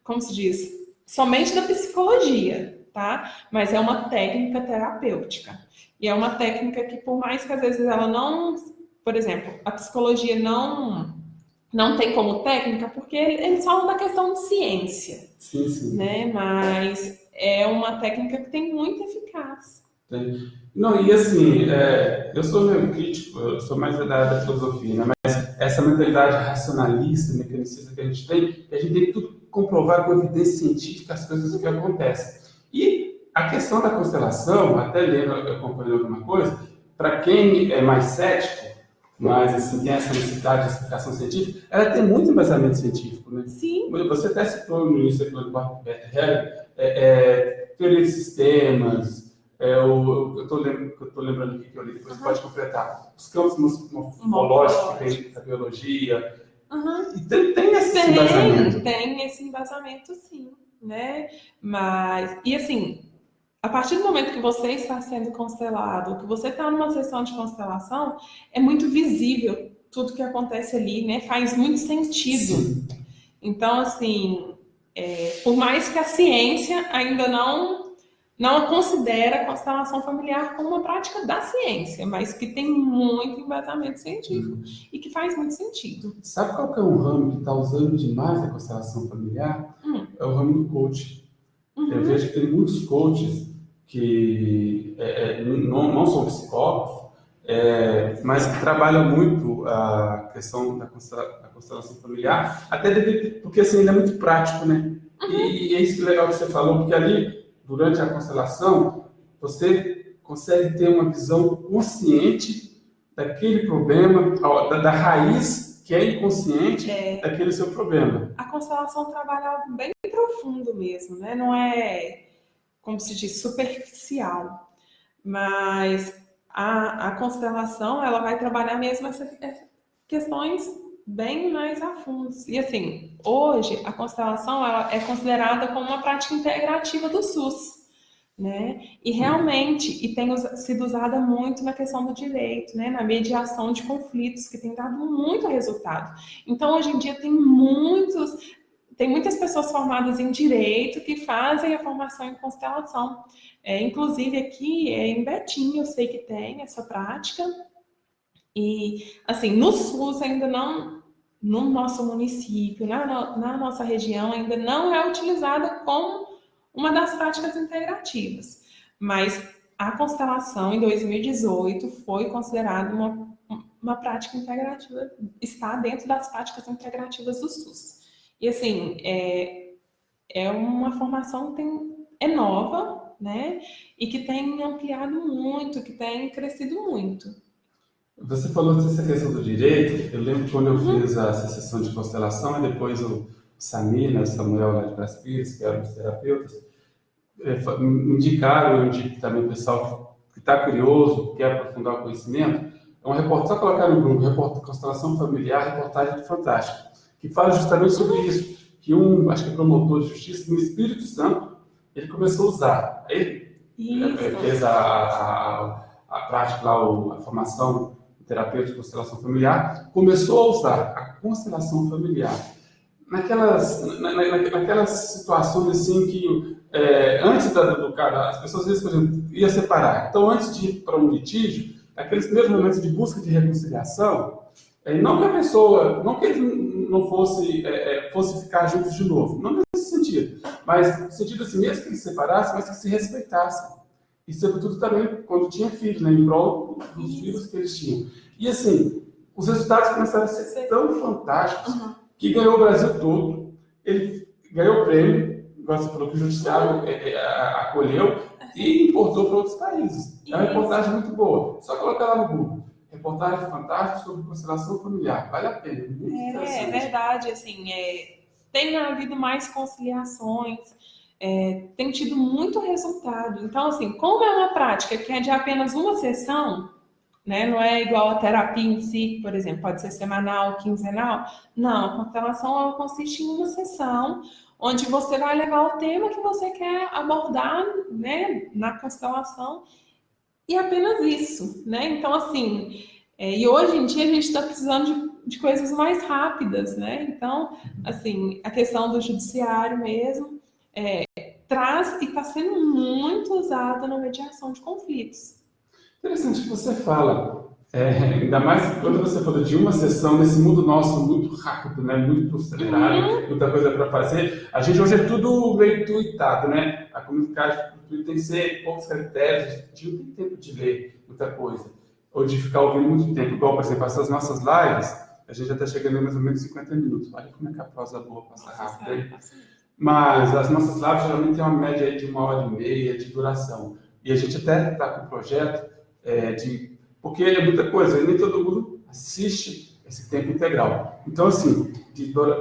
Speaker 2: como se diz, somente da psicologia, tá? Mas é uma técnica terapêutica. E é uma técnica que, por mais que às vezes ela não, por exemplo, a psicologia não tem como técnica, porque eles falam da questão de ciência,
Speaker 1: Sim.
Speaker 2: né? Mas é uma técnica que tem muita eficácia.
Speaker 1: Não, e assim, eu sou meio crítico, eu sou mais da filosofia, né? Mas essa mentalidade racionalista, mecanicista que a gente tem que tudo comprovar com evidência científica as coisas que acontecem. E a questão da constelação, até lendo, acompanhando alguma coisa, para quem é mais cético, mas assim, tem essa necessidade de explicação científica, ela tem muito embasamento científico, né?
Speaker 2: Sim.
Speaker 1: Você até citou no início do Bert Hellinger, teoria de sistemas, eu estou lembrando aqui que eu li, depois você pode completar, os campos morfológicos que tem da biologia, e tem esse embasamento.
Speaker 2: Tem esse embasamento, sim, né? Mas, e assim, a partir do momento que você está sendo constelado, que você está numa sessão de constelação, é muito visível tudo que acontece ali, né? Faz muito sentido.
Speaker 1: Sim.
Speaker 2: Então, assim, por mais que a ciência ainda não considera a constelação familiar como uma prática da ciência, mas que tem muito embasamento científico e que faz muito sentido.
Speaker 1: Sabe qual que é um ramo que está usando demais a constelação familiar? É o ramo do coaching. Eu vejo que tem muitos coaches que não são psicólogos, mas que trabalham muito a questão da constelação familiar, até porque assim, ele é muito prático, né? E é isso que é legal que você falou, porque ali, durante a constelação, você consegue ter uma visão consciente daquele problema, da raiz que é inconsciente daquele seu problema.
Speaker 2: A constelação trabalha algo bem profundo mesmo, né? Não é, como se diz, superficial, mas a constelação, ela vai trabalhar mesmo essas questões bem mais a fundo. E assim, hoje a constelação ela é considerada como uma prática integrativa do SUS, né? E realmente, tem sido usada muito na questão do direito, né? Na mediação de conflitos, que tem dado muito resultado. Então, hoje em dia tem muitas pessoas formadas em direito que fazem a formação em constelação. Inclusive aqui em Betim eu sei que tem essa prática. E assim, no SUS ainda não, no nosso município, na nossa região, ainda não é utilizada como uma das práticas integrativas. Mas a constelação em 2018 foi considerada uma prática integrativa, está dentro das práticas integrativas do SUS. E assim, é uma formação que é nova, né? E que tem ampliado muito, que tem crescido muito.
Speaker 1: Você falou dessa questão do direito. Eu lembro quando eu fiz a sessão de constelação, e depois o Samir, né, o Samuel lá de Brás Pires, que eram os terapeutas, me indicaram, eu indico também o pessoal que está curioso, quer aprofundar o conhecimento, é uma reportagem, só colocar no Google, Constelação Familiar, reportagem fantástica, que fala justamente sobre isso, que acho que é promotor de justiça, no Espírito Santo, ele começou a usar. Ele fez a prática lá, a formação terapeuta de constelação familiar, começou a usar a constelação familiar naquelas situações assim que antes do cara, as pessoas às vezes, por exemplo, iam separar. Então, antes de ir para um litígio, aqueles primeiros momentos de busca de reconciliação, não que a pessoa, não que eles não fosse ficar juntos de novo, não nesse sentido, mas no sentido assim, mesmo que eles se separassem, mas que se respeitassem. e sobretudo também quando tinha filhos, né, em prol dos filhos que eles tinham. E assim, os resultados começaram a ser tão fantásticos que ganhou o Brasil todo. Ele ganhou o prêmio, igual você falou que o judiciário acolheu e importou para outros países. É uma reportagem muito boa. Só colocar lá no Google. Reportagem fantástica sobre constelação familiar. Vale a pena. Muito interessante.
Speaker 2: É verdade, assim, tem havido mais conciliações, tem tido muito resultado. Então, assim, como é uma prática que é de apenas uma sessão, né, não é igual a terapia em si, por exemplo, pode ser semanal, quinzenal. Não, a constelação ela consiste em uma sessão onde você vai levar o tema que você quer abordar, né, na constelação e apenas isso, né? Então, assim, e hoje em dia a gente está precisando de coisas mais rápidas, né? Então, assim, a questão do judiciário mesmo traz e está sendo muito usada na mediação de conflitos.
Speaker 1: Interessante que você fala, ainda mais quando você falou de uma sessão nesse mundo nosso muito rápido, né? Muito acelerado, muita coisa para fazer. A gente hoje é tudo meio tuitado, né? A comunicação tem que ser poucos caracteres, a gente não tem tempo de ler muita coisa, ou de ficar ouvindo muito tempo. Igual, por exemplo, essas nossas lives, a gente já está chegando em mais ou menos 50 minutos. Olha como é que a prosa boa passa rápido, hein? Mas as nossas lives geralmente tem uma média aí de 1h30 de duração. E a gente até está com um projeto porque é muita coisa, e nem todo mundo assiste esse tempo integral. Então, assim,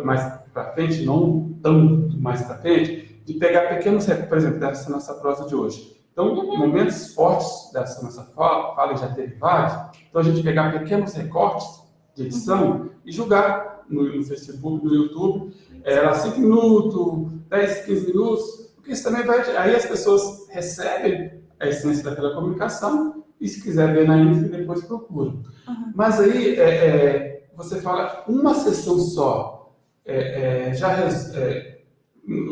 Speaker 1: mais para frente, não tão mais para frente, de pegar pequenos, por exemplo, dessa nossa prosa de hoje. Então, momentos fortes dessa nossa fala, já teve vários, então a gente pegar pequenos recortes de edição e jogar no Facebook, no YouTube, 5 minutos, 10, 15 minutos, porque isso também vai... Aí as pessoas recebem a essência daquela comunicação e se quiser ver na íntegra, depois procura. Mas aí, você fala uma sessão só, eu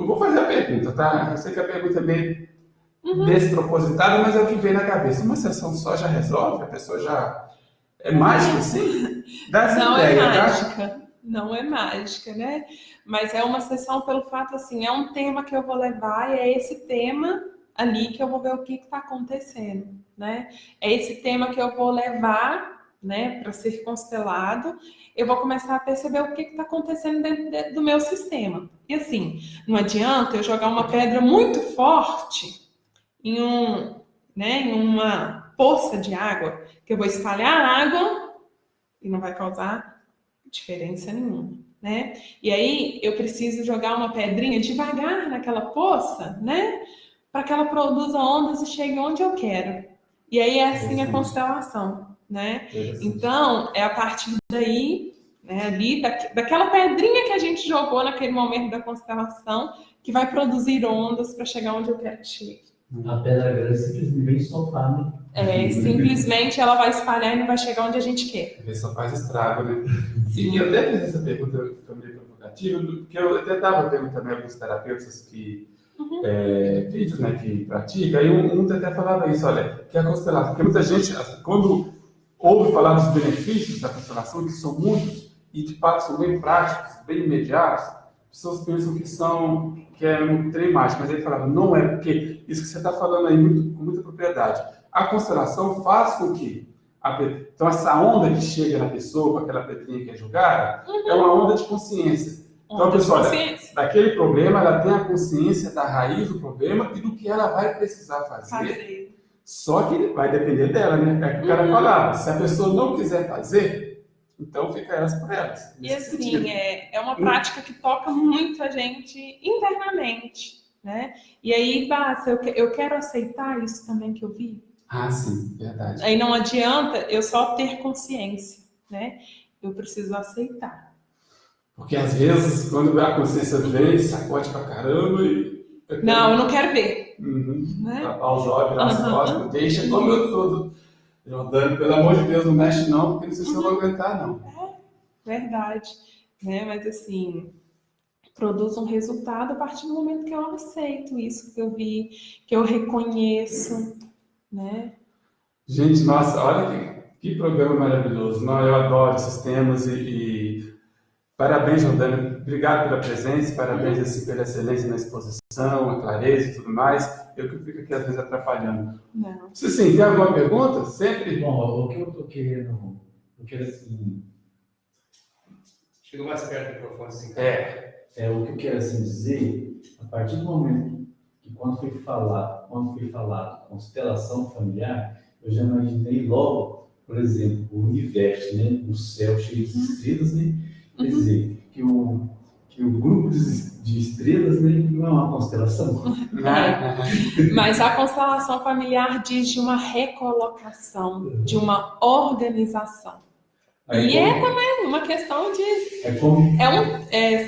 Speaker 1: vou fazer a pergunta, tá? Eu sei que a pergunta é meio despropositada, mas é o que vem na cabeça. Uma sessão só já resolve? A pessoa já... É mágica, assim? Dá essa
Speaker 2: Não
Speaker 1: ideia,
Speaker 2: é
Speaker 1: tá?
Speaker 2: mágica, não é mágica, né? Mas é uma sessão pelo fato, assim, é um tema que eu vou levar e é esse tema ali que eu vou ver o que está acontecendo, né? É esse tema que eu vou levar, né, para ser constelado. Eu vou começar a perceber o que está acontecendo dentro do meu sistema. E assim, não adianta eu jogar uma pedra muito forte em uma poça de água, que eu vou espalhar a água e não vai causar diferença nenhuma, né? E aí eu preciso jogar uma pedrinha devagar naquela poça, né? Para que ela produza ondas e chegue onde eu quero. E aí é assim a constelação, né? Então, é a partir daí, né, ali, daquela pedrinha que a gente jogou naquele momento da constelação, que vai produzir ondas para chegar onde eu quero que chegue.
Speaker 4: A pedra grande simplesmente soltar, né?
Speaker 2: Simplesmente ela vai espalhar e não vai chegar onde a gente quer.
Speaker 1: Ele só faz estrago, né? E eu até fiz essa pergunta também provocativa, porque eu até estava vendo também alguns terapeutas que vídeos, né, que pratica, e um até falava isso, olha, que a constelação, porque muita gente, quando ouve falar dos benefícios da constelação, que são muitos, e de fato são bem práticos, bem imediatos, as pessoas pensam que é um trem mágico, mas ele falava, não é, porque isso que você está falando aí com muita propriedade. A constelação faz com que então essa onda que chega na pessoa, com aquela pedrinha que é jogada, é uma onda de consciência. Então a pessoa, daquele problema, ela tem a consciência da raiz do problema e do que ela vai precisar fazer. Só que vai depender dela, né? É o que o cara falava, se a pessoa não quiser fazer, então fica elas por elas.
Speaker 2: E assim, é uma prática que toca muito a gente internamente, né? E aí, basta, eu quero aceitar isso também que eu vi.
Speaker 1: Ah, sim, verdade.
Speaker 2: Aí não adianta eu só ter consciência, né? Eu preciso aceitar.
Speaker 1: Porque às vezes, quando a consciência vem, sacode pra caramba e...
Speaker 2: Não, eu não quero ver.
Speaker 1: Né? Tapar os olhos, virar as costas, deixa como eu tô. Jordânia, pelo amor de Deus, não mexe não, porque não sei se eu vou aguentar, não.
Speaker 2: Verdade. Né? Mas assim, produz um resultado a partir do momento que eu aceito isso que eu vi, que eu reconheço, né?
Speaker 1: Gente, nossa, olha que programa maravilhoso. Não, eu adoro esses temas e Parabéns, Jordânia. Obrigado pela presença, parabéns assim, pela excelência na exposição, a clareza e tudo mais. Eu que fico aqui às vezes atrapalhando.
Speaker 2: Não.
Speaker 1: Se sim, tem alguma pergunta? Sempre.
Speaker 4: Bom, o que eu tô querendo, assim,
Speaker 3: Chega mais perto do microfone, assim.
Speaker 4: o que eu quero assim dizer, a partir do momento que quando foi falado constelação familiar, eu já imaginei logo, por exemplo, o universo, né, o céu cheio de estrelas, né? Quer dizer, que o grupo de estrelas, né, não é uma constelação.
Speaker 2: Mas a constelação familiar diz de uma recolocação, de uma organização. E é também uma questão de...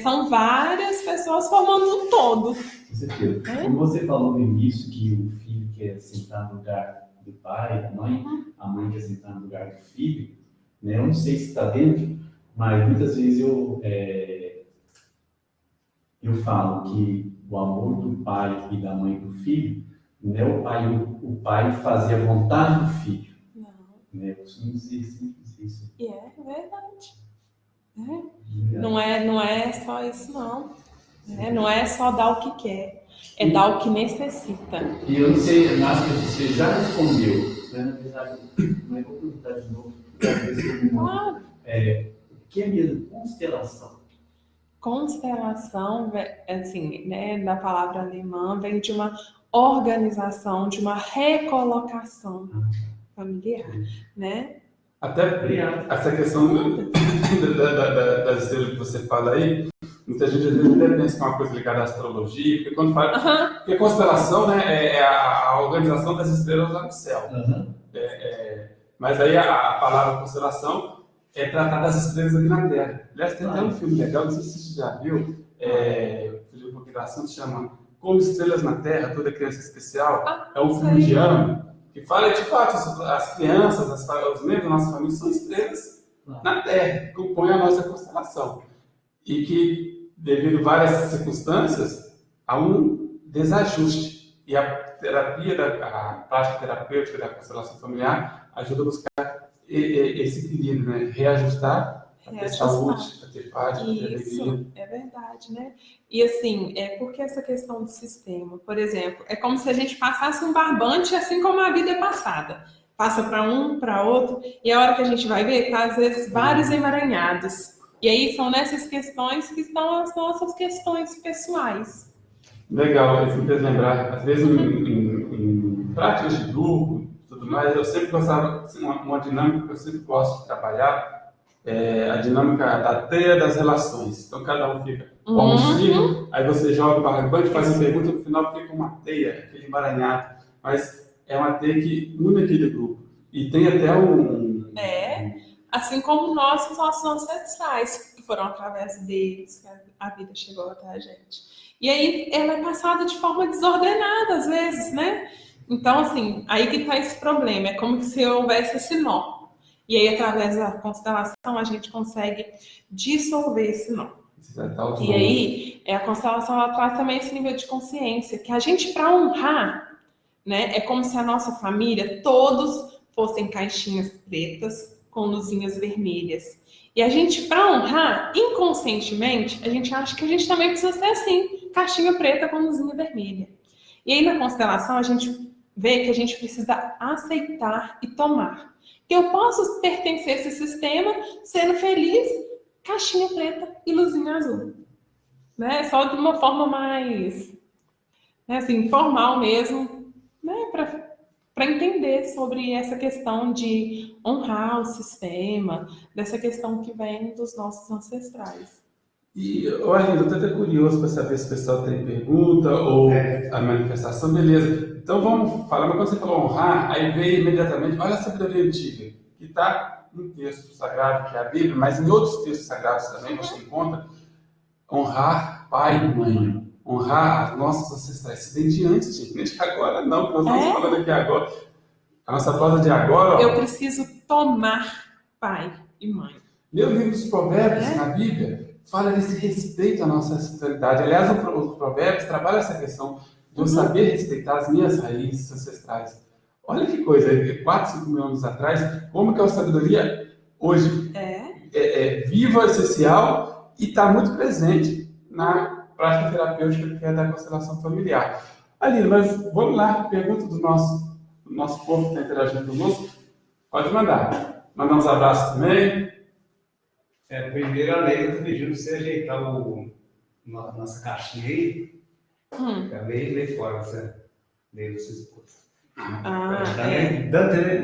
Speaker 2: são várias pessoas formando um todo.
Speaker 4: Com certeza. Como você falou no início, que o filho quer sentar no lugar do pai, da mãe, a mãe quer sentar no lugar do filho, né? Eu não sei se está dentro, mas muitas vezes eu falo que o amor do pai e da mãe do filho, não é o pai fazer a vontade do filho.
Speaker 2: Não.
Speaker 4: Né? Eu costumo dizer sempre isso.
Speaker 2: E é verdade. Não é só isso, não. Não é só dar o que quer, é dar o que necessita.
Speaker 4: E eu não sei, Márcia, você já respondeu, né? Na verdade, não é vou perguntar de novo,
Speaker 2: Claro.
Speaker 4: O que é mesmo constelação?
Speaker 2: Constelação, assim, né, da palavra alemã, vem de uma organização, de uma recolocação familiar, né?
Speaker 1: Até essa questão das estrelas que você fala aí, muita gente às vezes até pensa que é uma coisa ligada à astrologia, porque quando fala. Porque constelação, né, é a organização das estrelas lá no céu. Mas aí a palavra constelação é tratar das estrelas aqui na Terra. Aliás, tem até um filme legal, não sei se você já viu, Filipe Procuração, se chama Como Estrelas na Terra, Toda Criança Especial. É um filme indiano que fala de fato, as crianças, os membros da nossa família são estrelas na Terra, que compõem a nossa constelação. E que, devido a várias circunstâncias, há um desajuste. E a prática terapêutica da constelação familiar ajuda a buscar esse equilíbrio, né? Reajustar, a ter saúde, a ter paz, a ter alegria.
Speaker 2: Isso, é verdade, né? E assim, porque essa questão do sistema, por exemplo, é como se a gente passasse um barbante, assim como a vida é passada. Passa para um, para outro, e a hora que a gente vai ver, tá às vezes vários emaranhados. E aí são nessas questões que estão as nossas questões pessoais.
Speaker 1: Legal, isso me fez lembrar, às vezes em práticas de grupo, tudo mais, eu sempre gostava, assim, uma dinâmica que eu sempre gosto de trabalhar, a dinâmica da teia das relações. Então cada um fica como um filho, aí você joga o barbante, faz uma pergunta, no final fica uma teia, aquele emaranhado. Mas é uma teia que une aquele grupo. E tem até
Speaker 2: assim como nós, os nossos ancestrais, que foram através deles que a vida chegou até a gente. E aí ela é passada de forma desordenada, às vezes, né? Então, assim, aí que está esse problema. É como se houvesse esse nó. E aí, através da constelação, a gente consegue dissolver esse nó. E aí, a constelação, ela traz também esse nível de consciência, que a gente, para honrar, né, é como se a nossa família, todos fossem caixinhas pretas com luzinhas vermelhas. E a gente, para honrar, inconscientemente, a gente acha que a gente também precisa ser assim, caixinha preta com luzinha vermelha. E aí, na constelação, a gente vê que a gente precisa aceitar e tomar. Que eu posso pertencer a esse sistema sendo feliz, caixinha preta e luzinha azul. Né? Só de uma forma mais, né, assim, formal mesmo, né, para entender sobre essa questão de honrar o sistema, dessa questão que vem dos nossos ancestrais.
Speaker 1: E, olha, eu estou até curioso para saber se o pessoal tem pergunta ou a manifestação, beleza. Então vamos falar, mas quando você falou honrar, aí veio imediatamente, olha a sabedoria antiga, que está num texto sagrado, que é a Bíblia, mas em outros textos sagrados também você encontra honrar pai e mãe, honrar as nossas ancestrais. Se vem de antes, gente, agora não, porque nós estamos falando aqui agora. A nossa prosa de agora...
Speaker 2: Eu preciso tomar pai e mãe.
Speaker 1: Meu livro dos Provérbios, na Bíblia, fala desse respeito à nossa ancestralidade. Aliás, os Provérbios trabalham essa questão de eu saber respeitar as minhas raízes ancestrais. Olha que coisa, 4, 5 mil anos atrás, como que a sabedoria hoje é viva, essencial e está muito presente na prática terapêutica que é da constelação familiar. Aline, mas vamos lá, pergunta do nosso povo que está interagindo conosco. Pode mandar. Mandar uns abraços também.
Speaker 3: Primeiro a Leila está pedindo para você ajeitar nossa caixinha aí. Acabei de ler fora essa Leila, sua esposa.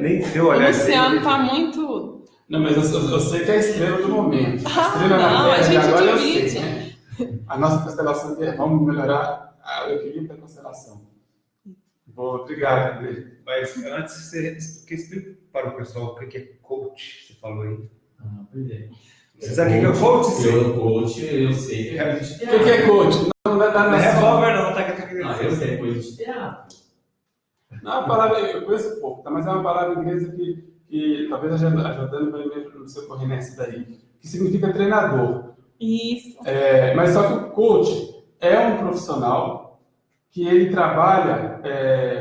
Speaker 3: Nem deu
Speaker 2: O
Speaker 3: olhar.
Speaker 2: Luciano está muito...
Speaker 1: Não, mas eu sei que é a estrela do momento. A estrela
Speaker 2: não,
Speaker 1: na
Speaker 2: a
Speaker 1: Terra,
Speaker 2: gente
Speaker 1: e agora eu
Speaker 2: divide.
Speaker 1: sei, né? A nossa constelação, vamos melhorar o equilíbrio da constelação. Obrigado, André.
Speaker 3: Mas antes, você explica para o pessoal o que é coach, você falou aí.
Speaker 4: Pois é.
Speaker 3: Você sabe o que é coach?
Speaker 4: Eu sei que é coisa de
Speaker 1: O que é coach? Não é
Speaker 3: Não é revólver, não, tá?
Speaker 4: Não, eu sei, coisa de teatro.
Speaker 1: Não é uma palavra, eu conheço pouco, tá? Mas é uma palavra inglesa que talvez a Jordânia vai me socorrer nessa daí, que significa treinador.
Speaker 2: Isso.
Speaker 1: Mas só que o coach é um profissional que ele trabalha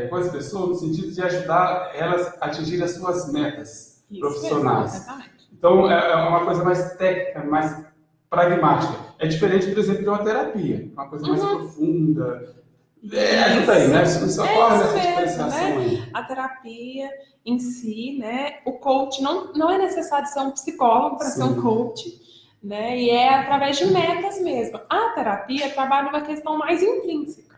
Speaker 1: com as pessoas no sentido de ajudar elas a atingir as suas metas profissionais.
Speaker 2: Mesmo, exatamente.
Speaker 1: Então, é uma coisa mais técnica, mais pragmática. É diferente, por exemplo, de uma terapia, uma coisa mais profunda. Ajuda aí, né? Só corre nessa diferenciação aí.
Speaker 2: A terapia em si, né? O coach não é necessário ser um psicólogo para ser um coach, né? E é através de metas mesmo. A terapia trabalha uma questão mais intrínseca,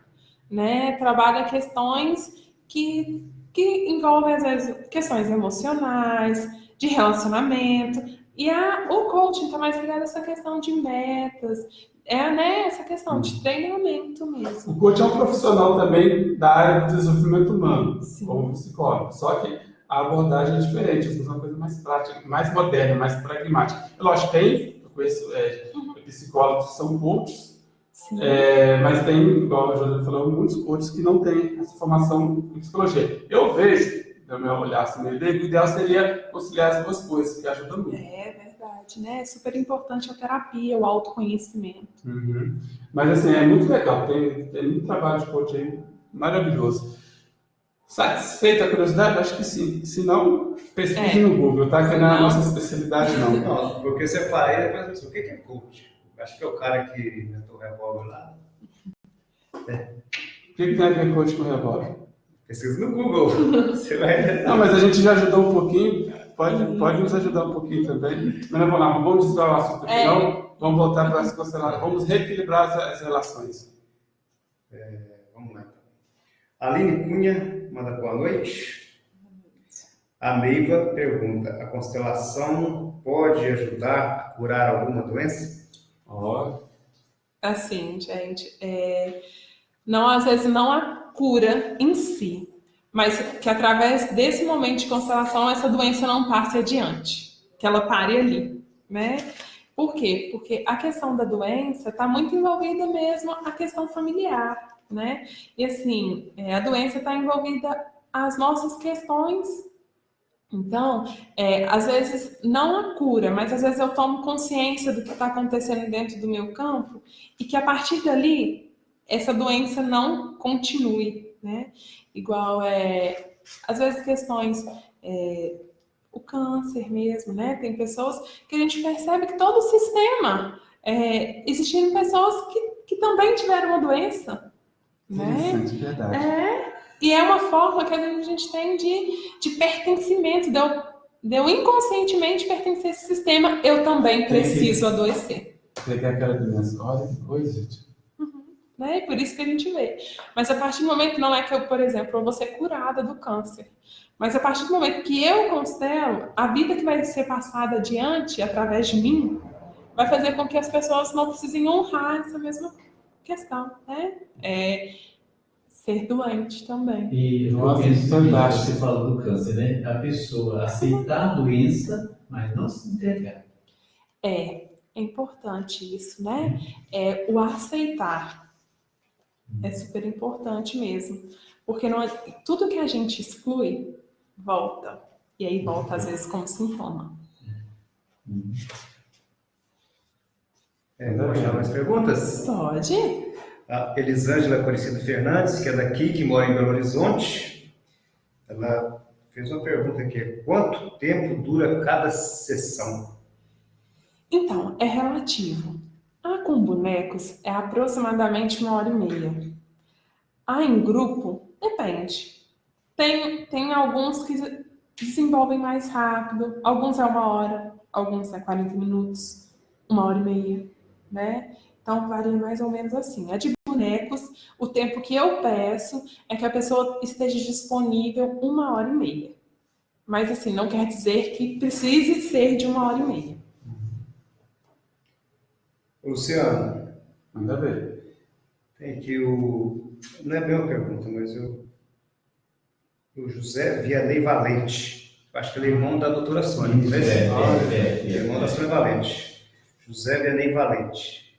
Speaker 2: né? Trabalha questões que envolvem, às vezes, questões emocionais, de relacionamento. E o coaching está mais ligado a essa questão de metas, né, essa questão de treinamento mesmo.
Speaker 1: O coach é um profissional também da área do desenvolvimento humano,
Speaker 2: Sim.
Speaker 1: como psicólogo. Só que a abordagem é diferente, é uma coisa mais prática, mais moderna, mais pragmática. Lógico, eu conheço psicólogos que são coaches, mas tem, igual a Jordânia falou, muitos coaches que não têm essa formação em psicologia. Eu vejo, no meu olhar assim, o ideal seria conciliar as duas coisas, que ajuda muito.
Speaker 2: É verdade, né? É super importante a terapia, o autoconhecimento.
Speaker 1: Mas assim, é muito legal, tem muito trabalho de coach aí maravilhoso. Satisfeita a curiosidade? Acho que sim. Se não, pesquise no Google, tá? Que não é a nossa especialidade, não.
Speaker 3: Não, porque você fala aí, depois você, o que é coach? Acho que é o cara que inventou o revólver lá.
Speaker 1: O que tem a ver coach com revólver?
Speaker 3: Pesquisa no Google. Você vai...
Speaker 1: Não, mas a gente já ajudou um pouquinho. Pode nos ajudar um pouquinho também. Mas vamos lá, vamos desviar o assunto aqui, não. Vamos voltar para as constelações. Vamos reequilibrar as relações.
Speaker 3: Vamos lá, então. Aline Cunha manda boa noite. A Neiva pergunta: a constelação pode ajudar a curar alguma doença?
Speaker 2: Assim, gente, não, às vezes não a cura em si, mas que através desse momento de constelação essa doença não passe adiante, que ela pare ali, né? Por quê? Porque a questão da doença está muito envolvida mesmo a questão familiar, né? E assim, a doença está envolvida as nossas questões. Então, às vezes, não a cura, mas às vezes eu tomo consciência do que está acontecendo dentro do meu campo e que a partir dali, essa doença não continue, né? Igual, às vezes, questões, o câncer mesmo, né? Tem pessoas que a gente percebe que todo o sistema, existiram pessoas que também tiveram uma doença, né?
Speaker 1: Interessante, verdade.
Speaker 2: E é uma forma que a gente tem de pertencimento, de eu inconscientemente pertencer a esse sistema, eu também preciso adoecer.
Speaker 1: Pegar aquela doença, olha que coisa, gente.
Speaker 2: Né? Por isso que a gente vê. Mas a partir do momento, não é que eu, por exemplo, eu vou ser curada do câncer, mas a partir do momento que eu constelo, a vida que vai ser passada adiante, através de mim, vai fazer com que as pessoas não precisem honrar essa mesma questão, né? Ser doente também.
Speaker 4: E
Speaker 1: Nossa,
Speaker 4: fantástico, você falou do câncer, né? A pessoa aceitar a doença, mas não se entregar.
Speaker 2: É importante isso, né? O aceitar é super importante mesmo. Porque tudo que a gente exclui, volta. E aí volta, às vezes, como sintoma.
Speaker 3: Pode dar mais perguntas?
Speaker 2: Pode.
Speaker 3: A Elisângela Aparecida Fernandes, que é daqui, que mora em Belo Horizonte, ela fez uma pergunta aqui: quanto tempo dura cada sessão?
Speaker 2: Então, é relativo, Com bonecos é aproximadamente 1h30. Em grupo, depende. Tem alguns que desenvolvem mais rápido, alguns é 1 hora, alguns é 40 minutos, 1h30, né? Então varia mais ou menos assim. A de bonecos, o tempo que eu peço é que a pessoa esteja disponível 1h30. Mas assim, não quer dizer que precise ser de 1h30.
Speaker 3: Luciano,
Speaker 1: Manda ver.
Speaker 3: tem aqui não é bem uma pergunta, mas o José Vianney Valente. Acho que ele é irmão da doutora Sônia, não é? Irmão da Sônia Valente. José Vianney Valente.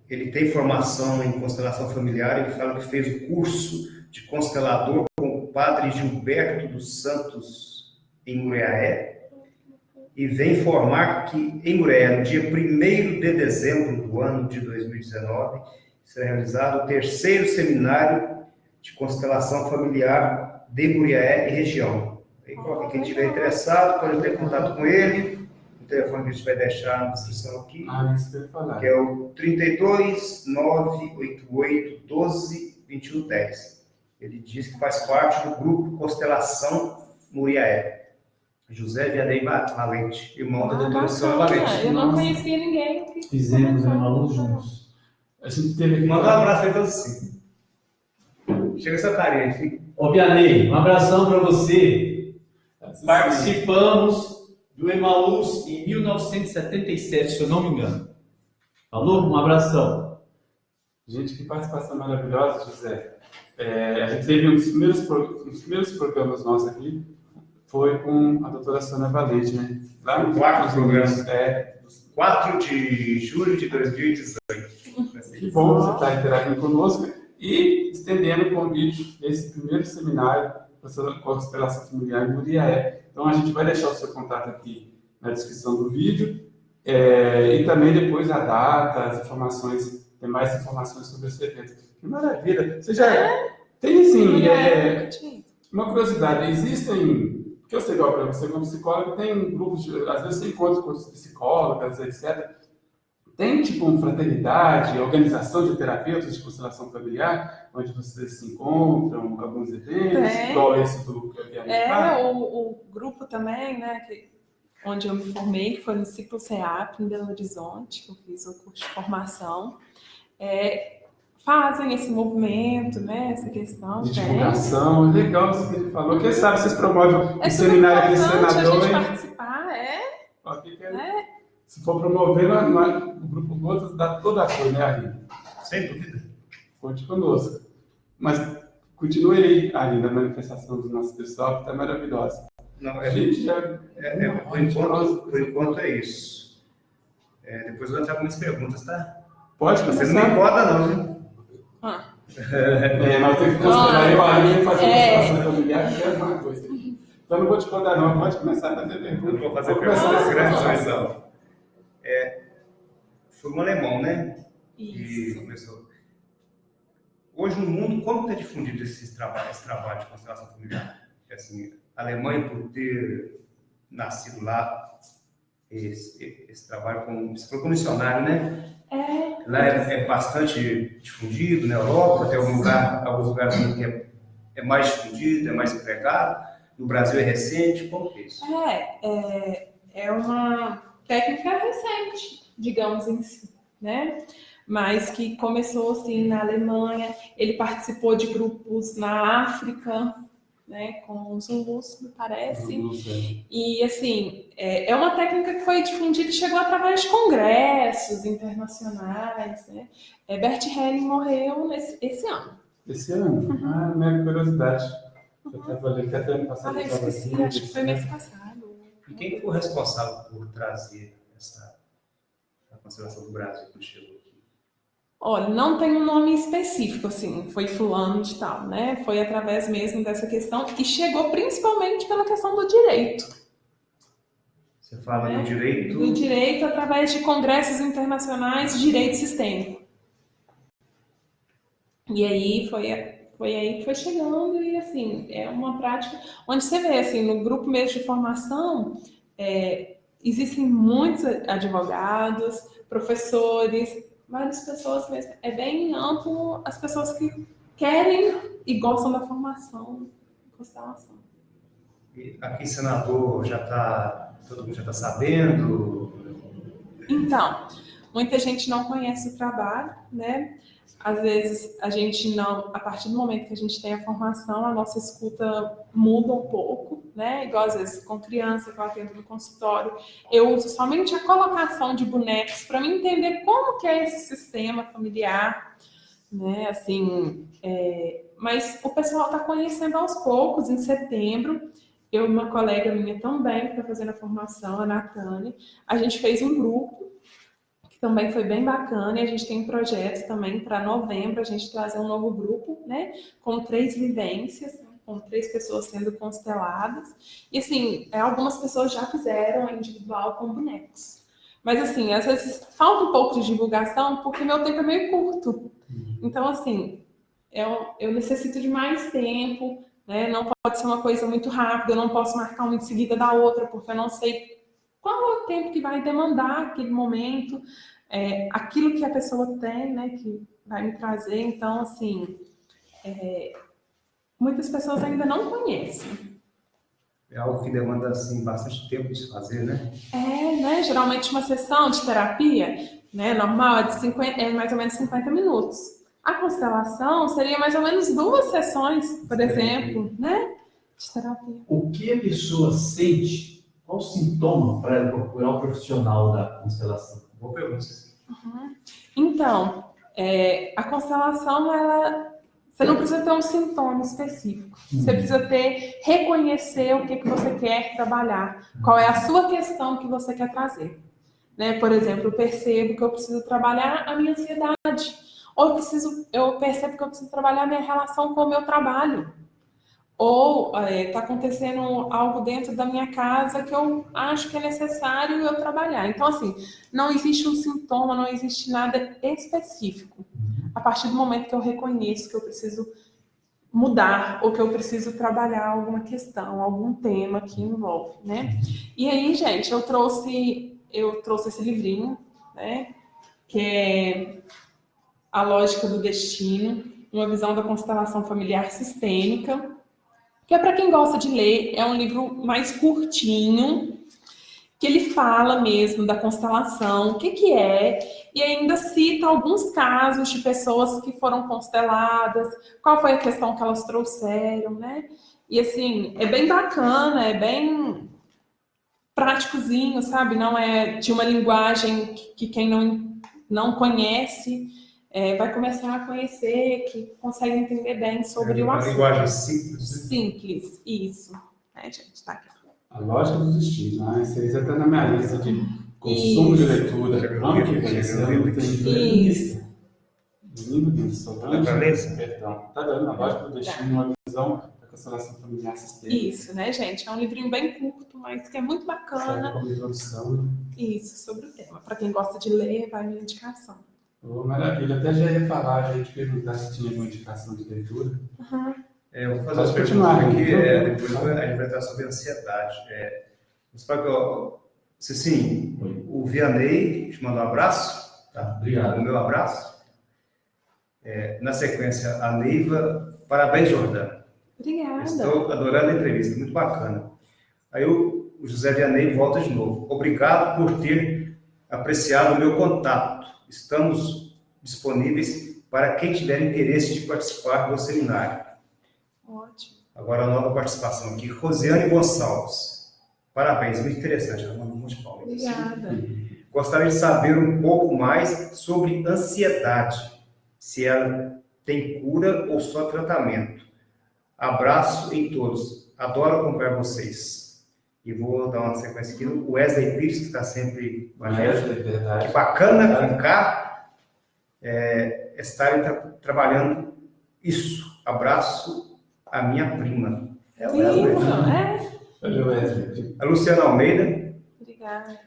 Speaker 3: Ele tem formação em constelação familiar, ele fala que fez o curso de constelador com o padre Gilberto dos Santos em Muriaé, e vem informar que em Muriaé, no dia 1º de dezembro do ano de 2019, será realizado o 3º seminário de constelação familiar de Muriaé e região. Aí, quem estiver interessado pode ter contato com ele. O telefone que a gente vai deixar na descrição aqui,
Speaker 1: Isso que eu ia falar.
Speaker 3: que é o 32 988 12 21 10. Ele diz que faz parte do grupo Constelação Muriaé. José Vianney Valente, irmão da doutora Sônia Valente.
Speaker 2: Eu não conhecia ninguém que
Speaker 4: Fizemos
Speaker 2: começou.
Speaker 4: aula juntos.
Speaker 1: A gente teve aqui.
Speaker 3: Manda um abraço aí todos assim. Chega essa carinha aí.
Speaker 4: Ô, Vianney, um abração para você. Participamos do Emaús em 1977, se eu não me engano. Falou? Um abração.
Speaker 1: Gente, que participação maravilhosa, José. A gente teve um dos primeiros programas nossos aqui, foi com a doutora Sônia Valente, né? Lá no
Speaker 3: quarto programa. 4
Speaker 1: de
Speaker 3: de julho de 2018.
Speaker 1: Que bom você estar interagindo conosco e estendendo o convite desse primeiro seminário da Constelação Familiar em Muriaé. Então, a gente vai deixar o seu contato aqui na descrição do vídeo e também depois a data, as informações, tem mais informações sobre esse evento. Que maravilha! Você já tem, assim, uma curiosidade, existem, porque eu sei igual para você como psicólogo, tem grupos, às vezes você encontra com outras psicólogas, etc. Tem, tipo, uma fraternidade, organização de terapeutas de constelação familiar, onde vocês se encontram, alguns eventos, igual esse do que eu vi
Speaker 2: o grupo também, né, onde eu me formei, que foi no Ciclo CEAP, em Belo Horizonte, que eu fiz o curso de formação, fazem esse movimento, né, essa questão.
Speaker 1: De divulgação, legal isso que ele falou. Quem sabe vocês promovem o seminário aqui, senador,
Speaker 2: a gente participar,
Speaker 1: Se for promover, o Grupo Gotas dá toda a apoio, né, Aline?
Speaker 3: Sem dúvida.
Speaker 1: Conte conosco. Mas continue aí, Aline, a manifestação do nosso pessoal, que está maravilhosa.
Speaker 3: Não,
Speaker 1: A gente já...
Speaker 3: por enquanto é isso. Depois eu vou entrar com umas perguntas, tá?
Speaker 1: Pode começar.
Speaker 3: Você não me importa, não, viu?
Speaker 1: Nós temos que considerar eu, a Aline, fazer constelação familiar, que é uma coisa. Então, não vou te contar, não. Pode começar a fazer perguntas.
Speaker 3: Eu vou fazer perguntas grandes, mas foi um alemão, né?
Speaker 2: Isso.
Speaker 3: Que começou. Hoje no mundo, como está difundido esse trabalho de constelação familiar? Assim, a Alemanha, por ter nascido lá, esse trabalho como missionário, né? Lá é bastante difundido, na Europa, tem alguns lugares que é mais difundido, é mais empregado. No Brasil é recente, como que é isso?
Speaker 2: É uma técnica recente, digamos em si, né? Mas que começou assim na Alemanha, ele participou de grupos na África, né, com os Zulus, me parece. E assim, é uma técnica que foi difundida e chegou através de congressos internacionais, né? Bert Helling morreu esse ano.
Speaker 1: Esse ano? Minha curiosidade. Eu estava ali, que até ano passado.
Speaker 2: Esqueci, acho que foi mês passado.
Speaker 3: E quem foi o responsável por trazer a constelação do Brasil quando chegou aqui?
Speaker 2: Olha, não tem um nome específico, assim, foi fulano de tal, né? Foi através mesmo dessa questão e chegou principalmente pela questão do direito.
Speaker 3: Você fala do direito?
Speaker 2: Do direito através de congressos internacionais de direito sistêmico. E aí foi aí que foi chegando e, assim, é uma prática onde você vê, assim, no grupo mesmo de formação, existem muitos advogados, professores, várias pessoas mesmo. É bem amplo as pessoas que querem e gostam da formação em constelação.
Speaker 3: E aqui, senador, todo mundo já está sabendo?
Speaker 2: Então, muita gente não conhece o trabalho, né? Às vezes a gente não, a partir do momento que a gente tem a formação, a nossa escuta muda um pouco, né? Igual às vezes com criança que eu atendo no consultório, eu uso somente a colocação de bonecos para me entender como que é esse sistema familiar, né? Assim, mas o pessoal está conhecendo aos poucos. Em setembro, eu e uma colega minha também que está fazendo a formação, a Natane, a gente fez um grupo que também foi bem bacana, e a gente tem um projeto também para novembro, a gente trazer um novo grupo, né, com 3 vivências, com 3 pessoas sendo consteladas, e assim, algumas pessoas já fizeram individual com bonecos, mas assim, às vezes falta um pouco de divulgação, porque meu tempo é meio curto, então assim, eu necessito de mais tempo, né, não pode ser uma coisa muito rápida, eu não posso marcar uma em seguida da outra, porque eu não sei qual é o tempo que vai demandar aquele momento, aquilo que a pessoa tem, né, que vai me trazer. Então, assim, muitas pessoas ainda não conhecem.
Speaker 3: É algo que demanda, assim, bastante tempo de se fazer, né?
Speaker 2: Né, geralmente uma sessão de terapia, né, normal, é mais ou menos 50 minutos. A constelação seria mais ou menos 2 sessões, por exemplo, né, de terapia.
Speaker 4: O que a pessoa sente? Qual o sintoma para ela procurar o profissional da constelação?
Speaker 3: Boa pergunta.
Speaker 2: Então, a constelação, você não precisa ter um sintoma específico. Você precisa reconhecer o que você quer trabalhar. Qual é a sua questão que você quer trazer. Né? Por exemplo, eu percebo que eu preciso trabalhar a minha ansiedade. Ou eu percebo que eu preciso trabalhar a minha relação com o meu trabalho. Ou está acontecendo algo dentro da minha casa que eu acho que é necessário eu trabalhar. Então, assim, não existe um sintoma, não existe nada específico. A partir do momento que eu reconheço que eu preciso mudar ou que eu preciso trabalhar alguma questão, algum tema que envolve, né? E aí, gente, eu trouxe esse livrinho, né? Que é A Lógica do Destino, uma visão da constelação familiar sistêmica, que é para quem gosta de ler, é um livro mais curtinho, que ele fala mesmo da constelação, o que é, e ainda cita alguns casos de pessoas que foram consteladas, qual foi a questão que elas trouxeram, né? E assim, é bem bacana, é bem práticozinho, sabe? Não é de uma linguagem que quem não conhece vai começar a conhecer, que consegue entender bem sobre o assunto.
Speaker 3: Uma linguagem simples.
Speaker 2: Simples, isso. Gente, tá aqui.
Speaker 1: A Lógica do Destino, né? Isso aí já está na minha lista de consumo de leitura. Ano que vem, esse ano tem
Speaker 2: Isso.
Speaker 1: Lindo, Solange.
Speaker 3: Tá lendo?
Speaker 1: Perdão. Tá dando A Lógica do Destino, uma visão da constelação familiar sistêmica.
Speaker 2: Isso, né, gente? É um livrinho bem curto, mas que é muito bacana.
Speaker 1: Como introdução.
Speaker 2: Isso, sobre o tema. Para quem gosta de ler, vai minha indicação.
Speaker 1: Oh, maravilha. Até já ia falar, já ia te perguntar se tinha uma indicação de leitura.
Speaker 3: Eu vou fazer umas perguntas aqui, depois a gente vai estar sobre ansiedade. Sim, o Vianney te mandou um abraço.
Speaker 4: Tá, obrigado.
Speaker 3: O meu abraço. Na sequência, a Neiva, parabéns, Jordana.
Speaker 2: Obrigada.
Speaker 3: Estou adorando a entrevista, muito bacana. Aí o José Vianney volta de novo. Obrigado por ter apreciado o meu contato. Estamos disponíveis para quem tiver interesse de participar do seminário.
Speaker 2: Ótimo.
Speaker 3: Agora a nova participação aqui, Rosiane Gonçalves. Parabéns, muito interessante. Ela mandou um monte de palmas.
Speaker 2: Obrigada.
Speaker 3: Gostaria de saber um pouco mais sobre ansiedade. Se ela tem cura ou só tratamento. Abraço em todos. Adoro acompanhar vocês. E vou dar uma sequência aqui no Wesley Pires, que está sempre com a gente.
Speaker 1: Verdade.
Speaker 3: Que bacana, com K, estarem trabalhando isso. Abraço a minha prima. É o Wesley.
Speaker 1: Valeu, Wesley.
Speaker 3: A Luciana Almeida.
Speaker 2: Obrigada.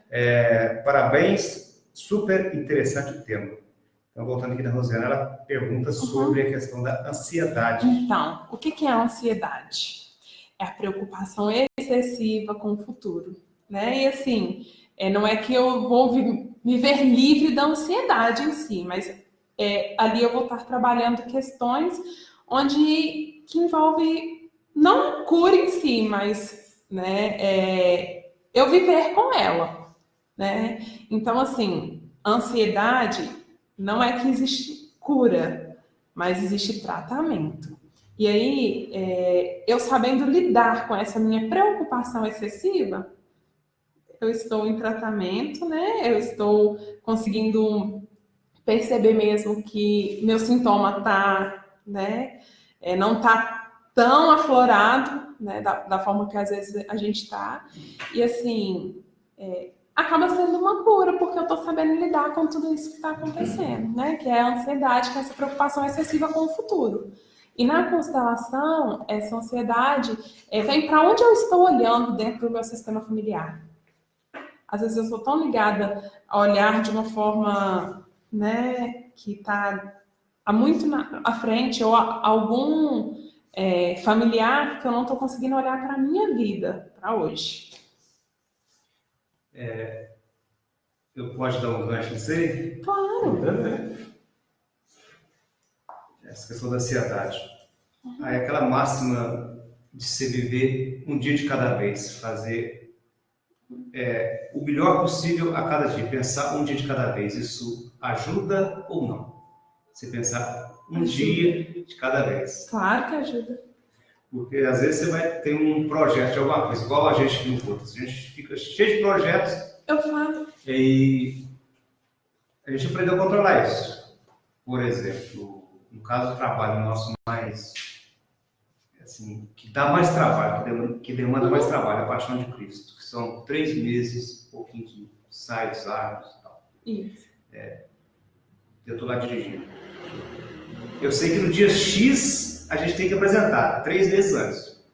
Speaker 3: Parabéns, super interessante o tema. Então, voltando aqui da Rosiana, ela pergunta sobre a questão da ansiedade.
Speaker 2: Então, o que é a ansiedade? É a preocupação excessiva com o futuro, né? E assim, Não é que eu vou me ver livre da ansiedade em si, mas ali eu vou estar trabalhando questões que envolve não a cura em si, mas, né, eu viver com ela, né? Então, assim, ansiedade não é que existe cura, mas existe tratamento. E aí, eu sabendo lidar com essa minha preocupação excessiva, eu estou em tratamento, né? Eu estou conseguindo perceber mesmo que meu sintoma tá, né? Não tá tão aflorado, né? Da forma que às vezes a gente tá. E assim, acaba sendo uma cura, porque eu tô sabendo lidar com tudo isso que está acontecendo, né? Que é a ansiedade, que é essa preocupação excessiva com o futuro. E na constelação, essa ansiedade vem para onde eu estou olhando dentro do meu sistema familiar. Às vezes eu sou tão ligada a olhar de uma forma, né, que está muito à frente, ou a algum familiar, que eu não estou conseguindo olhar para a minha vida, para hoje.
Speaker 3: Eu posso dar um gancho nisso aí?
Speaker 2: Claro.
Speaker 3: Essa questão da ansiedade. Aí aquela máxima de se viver um dia de cada vez, fazer o melhor possível a cada dia, pensar um dia de cada vez. Isso ajuda ou não? Você pensar um dia de cada vez.
Speaker 2: Claro que ajuda.
Speaker 3: Porque às vezes você vai ter um projeto de alguma coisa, igual a gente no Botas. A gente fica cheio de projetos.
Speaker 2: Eu falo.
Speaker 3: E a gente aprendeu a controlar isso. Por exemplo, no caso do trabalho nosso mais, assim, que dá mais trabalho, que demanda mais trabalho, a Paixão de Cristo, que são 3 meses, um pouquinho de ensaios, árvores e tal.
Speaker 2: Isso.
Speaker 3: Eu estou lá dirigindo. Eu sei que no dia X a gente tem que apresentar, 3 meses antes.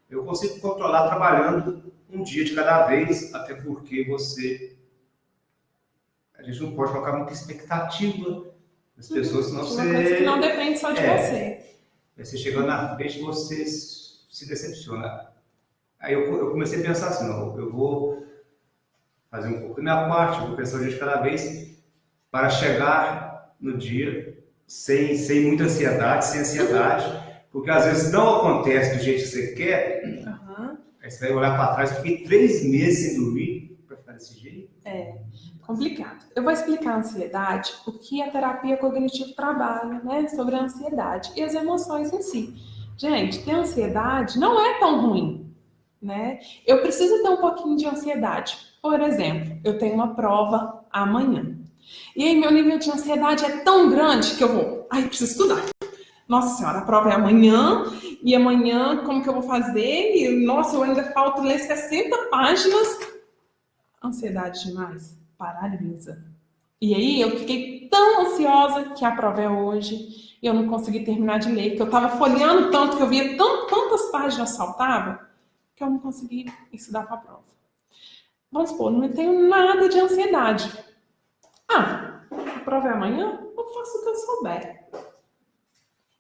Speaker 3: Eu consigo controlar trabalhando um dia de cada vez, até porque a gente não pode colocar muita expectativa nas pessoas, senão
Speaker 2: Uma coisa que não depende só de você.
Speaker 3: Aí você chegando na frente, você se decepciona. Aí eu comecei a pensar assim, não, eu vou fazer um pouco da minha parte, eu vou pensar um dia de cada vez, para chegar no dia sem muita ansiedade, sem ansiedade, porque às vezes não acontece do jeito que você quer, aí você vai olhar para trás, eu fiquei 3 meses sem dormir para ficar desse jeito.
Speaker 2: Complicado. Eu vou explicar a ansiedade, o que a terapia cognitiva trabalha, né, sobre a ansiedade e as emoções em si. Gente, ter ansiedade não é tão ruim, né? Eu preciso ter um pouquinho de ansiedade. Por exemplo, eu tenho uma prova amanhã. E aí meu nível de ansiedade é tão grande que eu vou, preciso estudar. Nossa senhora, a prova é amanhã, e amanhã como que eu vou fazer? E, nossa, eu ainda falta ler 60 páginas. Ansiedade demais. Paralisa. E aí eu fiquei tão ansiosa que a prova é hoje e eu não consegui terminar de ler, que eu estava folheando tanto, que eu via quantas páginas faltavam, que eu não consegui estudar para a prova. Vamos supor, não tenho nada de ansiedade. A prova é amanhã? Eu faço o que eu souber.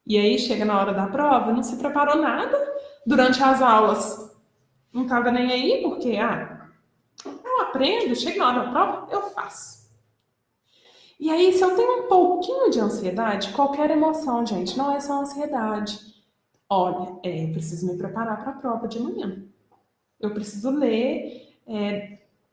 Speaker 2: E aí chega na hora da prova, não se preparou nada durante as aulas. Não estava nem aí, porque eu aprendo, chega na hora da prova, eu faço. E aí, se eu tenho um pouquinho de ansiedade, qualquer emoção, gente, não é só ansiedade. Olha, eu preciso me preparar para a prova de amanhã. Eu preciso ler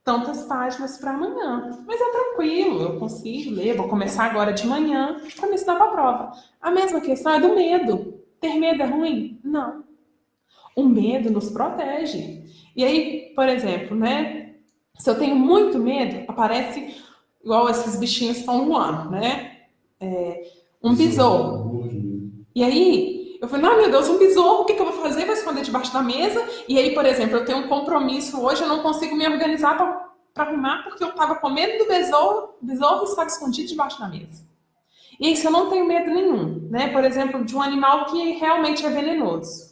Speaker 2: tantas páginas para amanhã. Mas é tranquilo, eu consigo ler, vou começar agora de manhã para me estudar para a prova. A mesma questão é do medo. Ter medo é ruim? Não. O medo nos protege. E aí, por exemplo, né? Se eu tenho muito medo, aparece igual esses bichinhos estão voando, né? Um besouro. E aí, eu falei, meu Deus, um besouro, o que eu vou fazer? Vou esconder debaixo da mesa. E aí, por exemplo, eu tenho um compromisso hoje, eu não consigo me organizar para arrumar, porque eu estava com medo do besouro, o besouro estava escondido debaixo da mesa. E isso eu não tenho medo nenhum, né? Por exemplo, de um animal que realmente é venenoso.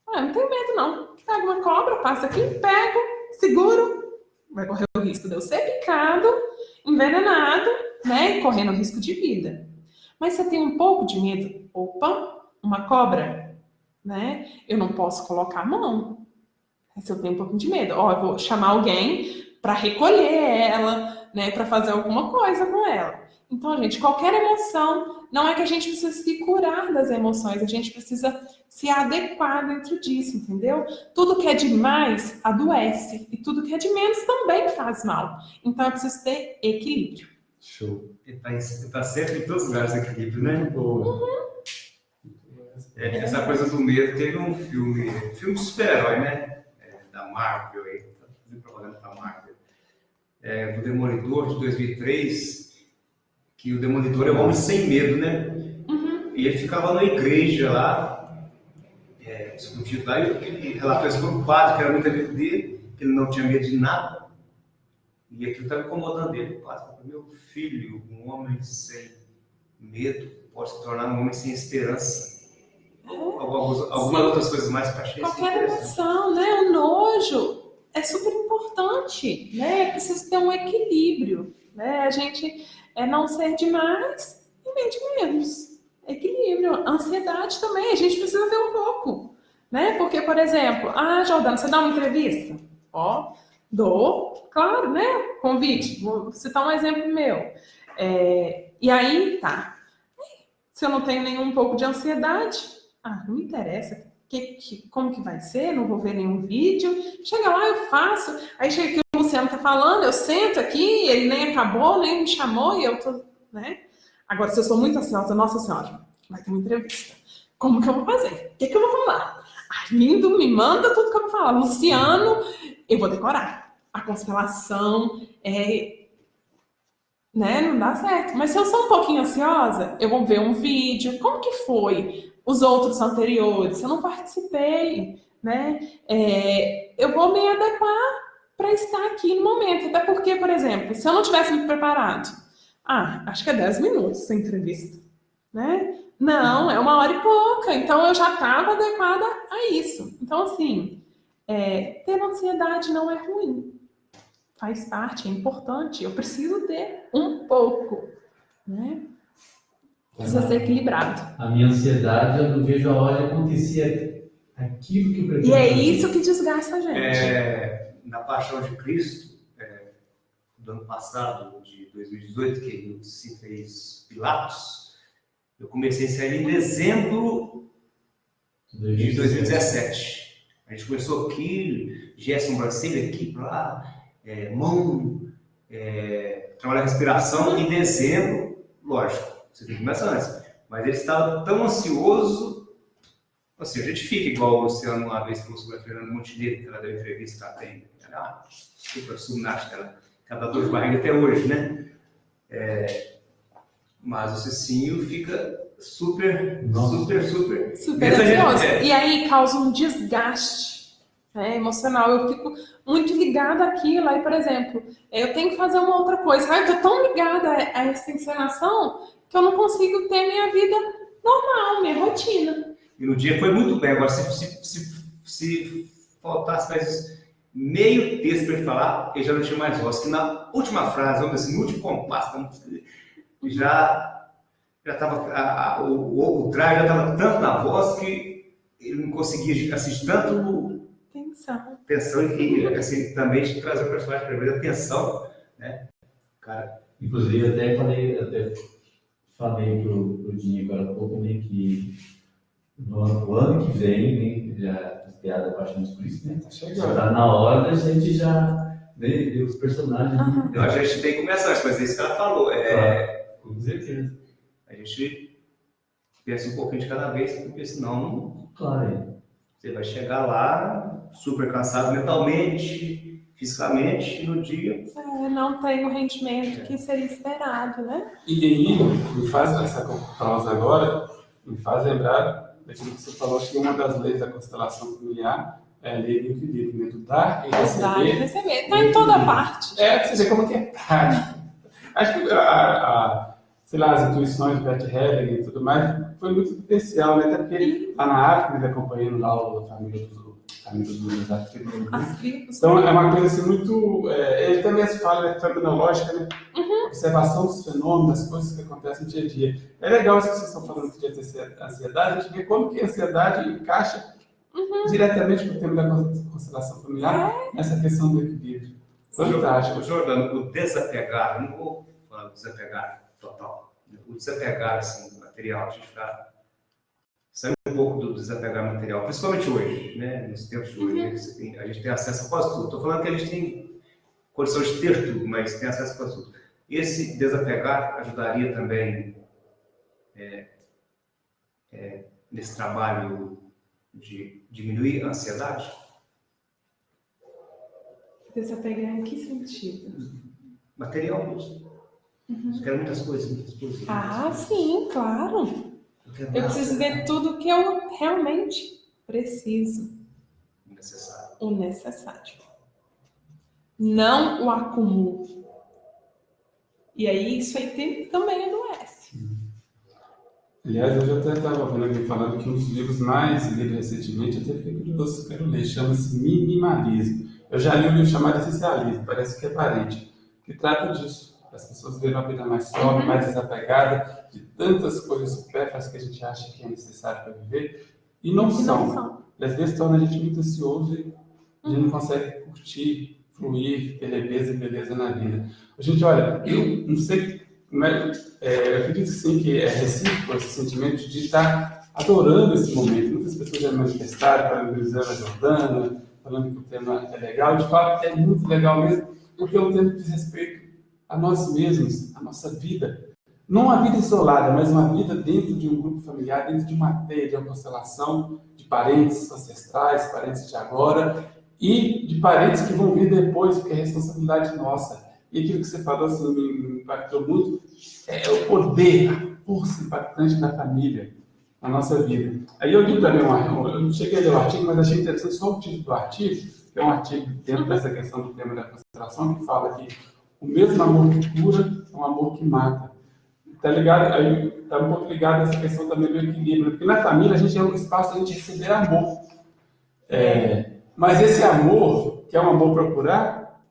Speaker 2: Eu não tenho medo, não. Pego uma cobra, passo aqui, pego, seguro, vai correr o risco de eu ser picado, envenenado, né? Correndo o risco de vida. Mas se eu tenho um pouco de medo, uma cobra, né? Eu não posso colocar a mão. Se eu tenho um pouquinho de medo, eu vou chamar alguém para recolher ela, né, para fazer alguma coisa com ela. Então, gente, qualquer emoção, não é que a gente precisa se curar das emoções, a gente precisa se adequar dentro disso, entendeu? Tudo que é demais adoece, e tudo que é de menos também faz mal. Então, é preciso ter equilíbrio.
Speaker 1: Show.
Speaker 3: Ele tá sempre em todos os lugares equilíbrio, né?
Speaker 1: Boa.
Speaker 3: Essa coisa do medo, teve um filme de super-herói, né? Da Marvel, aí, tá fazendo propaganda pra Marvel. Do Demolidor, de 2003, que o Demolidor é um homem sem medo, né? E ele ficava na igreja lá, discutindo lá, e ele relatou isso para um padre, que era muito amigo dele, que ele não tinha medo de nada. E aquilo estava incomodando ele. O padre falou: meu filho, um homem sem medo pode se tornar um homem sem esperança. Algumas outras coisas mais que eu achei
Speaker 2: Qualquer emoção, né? O nojo é super importante, né? É preciso ter um equilíbrio, né? A gente não ser demais e nem de menos. Equilíbrio. Ansiedade também, a gente precisa ter um pouco, né? Porque, por exemplo, Jordana, você dá uma entrevista? Dou, claro, né? Convite. Vou citar um exemplo meu. E aí, tá. Se eu não tenho nenhum pouco de ansiedade, não me interessa. Como que vai ser? Não vou ver nenhum vídeo. Chega lá, eu faço. Aí chega aqui, o Luciano tá falando, eu sento aqui, ele nem acabou, nem me chamou, e eu tô, né? Agora, se eu sou muito ansiosa, nossa senhora, vai ter uma entrevista. Como que eu vou fazer? O que eu vou falar? Lindo, me manda tudo que eu vou falar. Luciano, eu vou decorar. A constelação, né? Não dá certo. Mas se eu sou um pouquinho ansiosa, eu vou ver um vídeo. Como que foi os outros anteriores? Eu não participei, né? Eu vou me adequar para estar aqui no momento. Até porque, por exemplo, se eu não tivesse me preparado, acho que é 10 minutos essa entrevista, né? Não, é 1 hora e pouca. Então, eu já estava adequada a isso. Então, assim, ter ansiedade não é ruim. Faz parte, é importante. Eu preciso ter um pouco, né? Precisa ser equilibrado.
Speaker 4: A minha ansiedade, eu não vejo a hora de acontecer aquilo que eu pretendo.
Speaker 2: E é
Speaker 4: fazer.
Speaker 2: isso que desgasta a gente.
Speaker 3: Na Paixão de Cristo, do ano passado, de 2018, que ele se fez Pilatos, eu comecei a sair em dezembro de 2017. A gente começou aqui, Gerson Bracilha aqui para lá, trabalhar respiração em dezembro, lógico, você tem que começar antes, mas ele estava tão ansioso, assim, a gente fica igual o Luciano uma vez falou sobre a Fernanda Montenegro, que ela deu entrevista que ela tem, super subnástica, ela dá dor de barriga até hoje, né? Mas o Cicinho fica super
Speaker 2: ansioso. E aí causa um desgaste, né, emocional. Eu fico muito ligada àquilo. Aí, por exemplo, eu tenho que fazer uma outra coisa. Eu tô tão ligada a essa encenação que eu não consigo ter minha vida normal, minha rotina.
Speaker 3: E no dia foi muito bem. Agora, se faltasse mais meio texto para ele falar, ele já não tinha mais voz. Que na última frase, vamos dizer assim, no último compasso, já estava o drive já estava tanto na voz que ele não conseguia assistir tanto tensão e assim, também trazer o personagem para ver a tensão, né? Cara,
Speaker 4: inclusive até falei pro Dinho agora há pouco, né, que no ano que vem, né, já piada Paixão de Cristo, né? Tá na hora da gente já ver os personagens.
Speaker 3: Né? A gente tem que começar, mas é isso que ela falou.
Speaker 4: Com certeza.
Speaker 3: A gente pensa um pouquinho de cada vez, porque senão você vai chegar lá super cansado mentalmente, fisicamente, e no dia...
Speaker 2: não tem o rendimento que seria esperado, né?
Speaker 1: E aí, me faz essa pausa agora, me faz lembrar daquilo que você falou, que uma das leis da constelação familiar é a lei do equilíbrio, né? Do dar e receber.
Speaker 2: Dar e receber. Está em toda parte.
Speaker 1: Pra você ver como que é prático. Acho que sei lá, as intuições do Bert Hellinger e tudo mais, foi muito especial, né? Até porque lá na África, ele acompanhando lá a família dos tribos. Então, é uma coisa assim muito... ele tem minhas falhas terminológicas, né? Observação dos fenômenos, das coisas que acontecem no dia a dia. É legal isso que vocês estão falando de ansiedade, a gente vê como que a ansiedade encaixa diretamente com o tema da constelação familiar, nessa questão do equilíbrio. Fantástico.
Speaker 3: Jordano, o desapegar, não vou falar do desapegar total, o desapegar assim, material, a gente ficar saindo um pouco do desapegar material, principalmente hoje, né? Nos tempos de hoje, né? A gente tem acesso a quase tudo. Estou falando que a gente tem condição de ter tudo, mas tem acesso a quase tudo. Esse desapegar ajudaria também nesse trabalho de diminuir a ansiedade?
Speaker 2: Desapegar em que sentido?
Speaker 3: Material mesmo. Eu quero muitas coisas, muitas coisas.
Speaker 2: Ah, sim, claro. Eu preciso ver tudo que eu realmente preciso.
Speaker 3: Necessário.
Speaker 2: O necessário. Não o acúmulo. E aí isso aí também adoece.
Speaker 1: Aliás, eu já até estava vendo alguém falando que um dos livros mais lidos recentemente, até fiquei curioso, quero ler, chama-se Minimalismo. Eu já li um livro chamado Essencialismo, parece que é parente, que trata disso. As pessoas verem uma vida mais sóbria, mais desapegada de tantas coisas supérfluas que a gente acha que é necessário para viver, e não são. E às vezes torna a gente muito ansioso e a gente não consegue curtir, fluir, ter leveza e beleza na vida. Gente, olha, eu não sei, eu acredito sim que é recíproco esse sentimento de estar adorando esse momento. Muitas pessoas já manifestaram, parabenizando a Jordana, falando que o tema é legal. De fato, é muito legal mesmo, porque é um tema que diz respeito a nós mesmos, a nossa vida. Não uma vida isolada, mas uma vida dentro de um grupo familiar, dentro de uma teia, de uma constelação de parentes ancestrais, parentes de agora e de parentes que vão vir depois, porque é responsabilidade nossa. E aquilo que você falou assim, me impactou muito, é o poder, a força impactante da família na nossa vida. Aí eu li também eu não cheguei a ler o artigo, mas achei interessante só o título do artigo, que é um artigo dentro dessa questão do tema da constelação, que fala que o mesmo amor que cura é um amor que mata. Está ligado, aí está um pouco ligado a essa questão também do equilíbrio, porque na família a gente é um espaço para a gente receber amor. Mas esse amor, que é um amor para curar,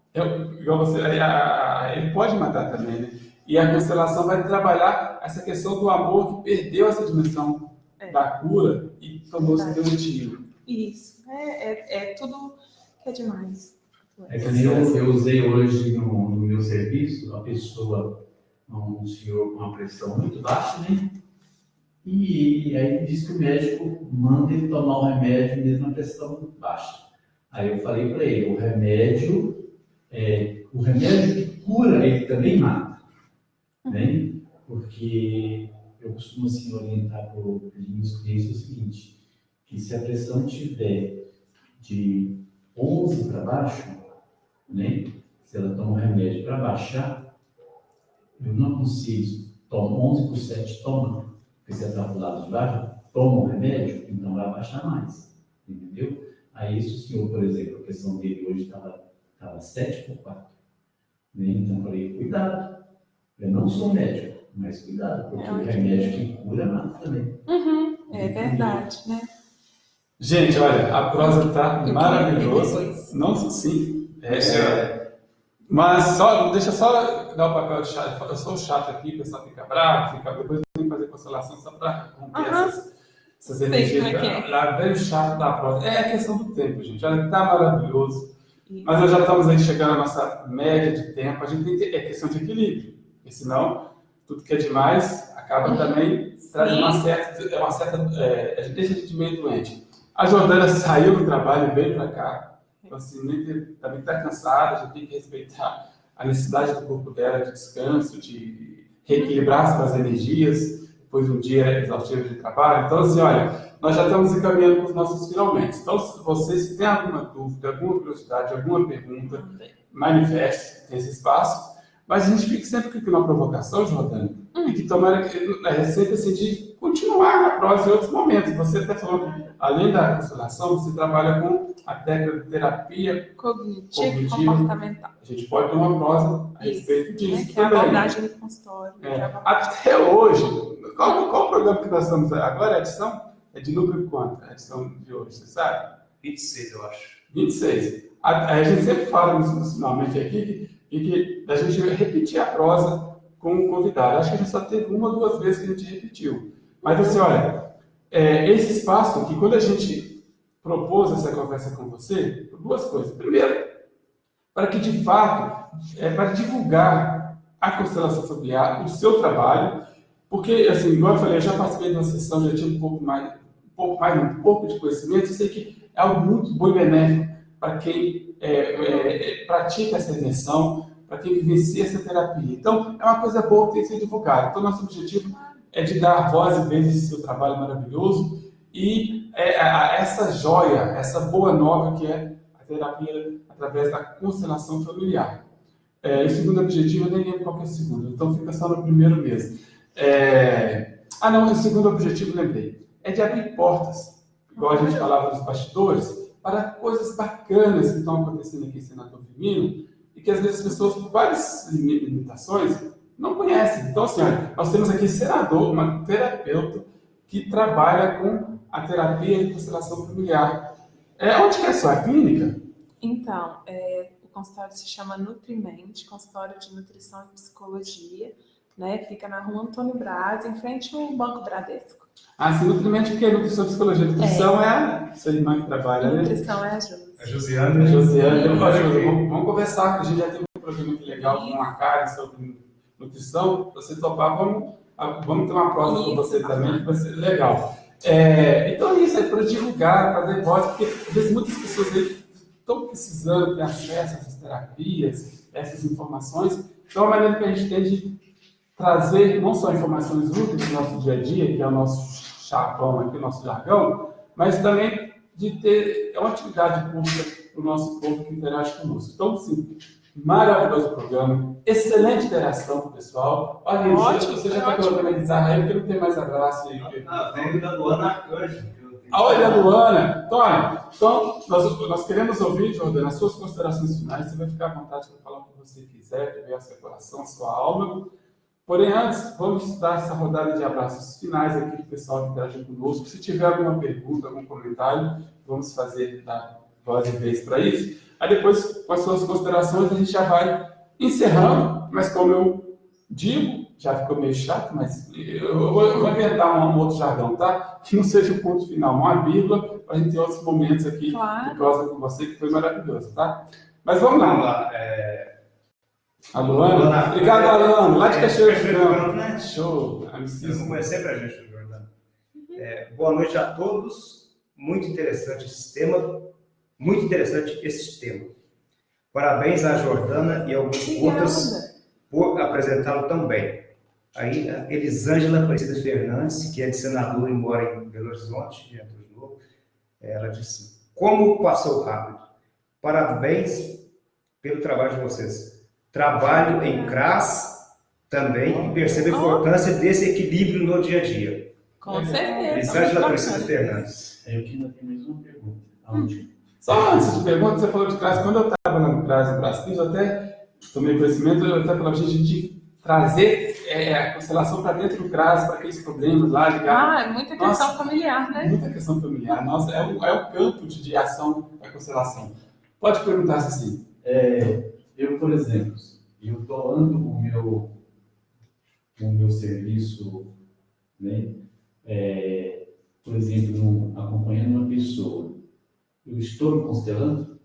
Speaker 1: igual você, ele pode matar também, né? E a constelação vai trabalhar essa questão do amor que perdeu essa dimensão da cura e tornou-se doentio.
Speaker 2: Isso, é tudo que é demais.
Speaker 4: Eu usei hoje no meu serviço, a pessoa, um senhor com uma pressão muito baixa, né? E aí ele disse que o médico manda ele tomar o remédio mesmo a pressão baixa. Aí eu falei para ele, o remédio que cura, ele também mata, né? Porque eu costumo assim, orientar para os meus clientes o seguinte, que se a pressão tiver de 11 para baixo, né? Se ela toma um remédio para baixar, eu não consigo, toma 11 por 7, toma, porque se ela está do lado de baixo, toma o remédio, então vai baixar mais, entendeu? Aí se o senhor, por exemplo, a pressão dele hoje estava 7 por 4, né? Então eu falei, cuidado, eu não sou médico, mas cuidado, porque o remédio que cura mata também.
Speaker 2: É verdade, né?
Speaker 1: Gente, olha, a prosa está maravilhosa. Não, sim. Mas deixa só dar o papel de chato. Eu sou chato aqui, o pessoal fica bravo, depois eu tenho que fazer constelação só para romper essas energias. Lá vem o chato da prosa. É a questão do tempo, gente. Olha, está maravilhoso. Isso. Mas nós já estamos aí chegando à nossa média de tempo. A gente tem que ter questão de equilíbrio, porque senão tudo que é demais acaba também trazendo uma certa a gente deixa a gente meio doente. A Jordana saiu do trabalho e veio para cá. Então, assim, também está cansada, a gente tem que respeitar a necessidade do corpo dela de descanso, de reequilibrar as energias, depois de um dia exaustivo de trabalho. Então, assim, olha, nós já estamos encaminhando para os nossos finalmente. Então, se tem alguma dúvida, alguma curiosidade, alguma pergunta, manifeste, tem esse espaço. Mas a gente fica sempre com uma provocação, Jordana, e que tomara que sempre assim, de continuar na prosa em outros momentos. Você até falou que, além da constelação, você trabalha com a técnica de terapia cognitiva
Speaker 2: comportamental.
Speaker 1: A gente pode ter uma prosa a respeito disso
Speaker 2: que é a abordagem do consultório.
Speaker 1: Até hoje, qual o programa que nós estamos agora? A edição é de número quanto? A edição de hoje, você sabe?
Speaker 3: 26, eu acho.
Speaker 1: 26. A gente sempre fala finalmente aqui que a gente repetir a prosa com o convidado. Acho que a gente só teve uma ou duas vezes que a gente repetiu. Mas assim, olha, esse espaço aqui, quando a gente propôs essa conversa com você, duas coisas. Primeiro, para que, de fato, para divulgar a constelação familiar, o seu trabalho, porque, assim, igual eu falei, eu já participei de uma sessão, já tinha um pouco de conhecimento, eu sei que é algo muito bom e benéfico para quem pratica essa imersão, para quem vivencia essa terapia. Então, é uma coisa boa que tem que ser divulgada. Então, nosso objetivo é de dar voz e vez a esse seu trabalho maravilhoso e essa joia, essa boa nova que é a terapia através da constelação familiar. O segundo objetivo, eu nem lembro qual que é o segundo, então fica só no primeiro mesmo. O segundo objetivo, lembrei, é de abrir portas, igual a gente falava nos bastidores, para coisas bacanas que estão acontecendo aqui em Senador Firmino e que às vezes as pessoas, por várias limitações, não conhecem. Então, assim, nós temos aqui senador, uma terapeuta que trabalha com a terapia de constelação familiar. Onde que é a sua clínica?
Speaker 2: Então, o consultório se chama Nutrimente, consultório de nutrição e psicologia, né? Fica na rua Antônio Braz, em frente ao Banco Bradesco.
Speaker 1: Sim, Nutrimente, porque é nutrição e psicologia. Nutrição é a sua irmã que trabalha, né?
Speaker 2: Nutrição é a Josi.
Speaker 3: A Josiane.
Speaker 1: Vamos conversar, que a gente já tem um programa muito legal com a Karen sobre nutrição. Se você topar, vamos ter uma prova com você também, que vai ser legal. Então é isso, para divulgar, para dar voz, porque às vezes muitas pessoas aí estão precisando ter acesso a essas terapias, essas informações. Então, a maneira que a gente tem de trazer não só informações úteis do nosso dia a dia, que é o nosso chavão aqui, o nosso jargão, mas também de ter uma atividade pública para o nosso povo que interage conosco. Então, sim, maravilhoso programa, excelente interação com o pessoal. Olha, ótimo, você já está colocando a guitarra aí, porque não tem mais abraço aí.
Speaker 3: Tem da Luana Arcanjo.
Speaker 1: Olha, Luana! Então, nós queremos ouvir, Jordana, as suas considerações finais. Você vai ficar à vontade para falar o que você quiser, que vier ao seu coração, a sua alma. Porém, antes, vamos dar essa rodada de abraços finais aqui do pessoal que interage conosco. Se tiver alguma pergunta, algum comentário, vamos fazer da voz e vez para isso. Aí depois, com as suas considerações, a gente já vai encerrando, mas como eu digo, já ficou meio chato, mas eu vou inventar um outro jargão, tá? Que não seja o ponto final, uma vírgula, para a gente ter outros momentos aqui de prosa com você, que foi maravilhoso, tá? Mas vamos lá. A Luana? Obrigado, Alano. Lá de Cachoeira de Campo. Show.
Speaker 3: Eu vou conhecer para a gente, Jordana. Boa noite a todos. Muito interessante esse tema. Muito interessante esse tema. Parabéns à Jordana e ao Curtas por apresentá-lo tão bem. Aí, a Elisângela Aparecida Fernandes, que é de Senador e mora em Belo Horizonte, de Novo, ela disse: como passou rápido. Parabéns pelo trabalho de vocês. Trabalho em CRAS também e percebo a importância desse equilíbrio no dia a dia.
Speaker 2: Com certeza.
Speaker 3: Elisângela Aparecida Fernandes.
Speaker 4: Eu que ainda tenho mais uma pergunta.
Speaker 1: Só antes de pergunta, você falou de CRAS. Quando eu estava lá no CRAS, em Brasília, eu até tomei conhecimento, eu até falava, gente, de trazer a constelação para dentro do CRAS, para aqueles problemas lá ligados.
Speaker 2: Muita questão familiar, né?
Speaker 1: Muita questão familiar. Nossa, é o campo de ação da constelação. Pode perguntar, assim.
Speaker 4: Eu, por exemplo, eu estou dando o meu serviço, né? Por exemplo, acompanhando uma pessoa. Eu estou me constelando?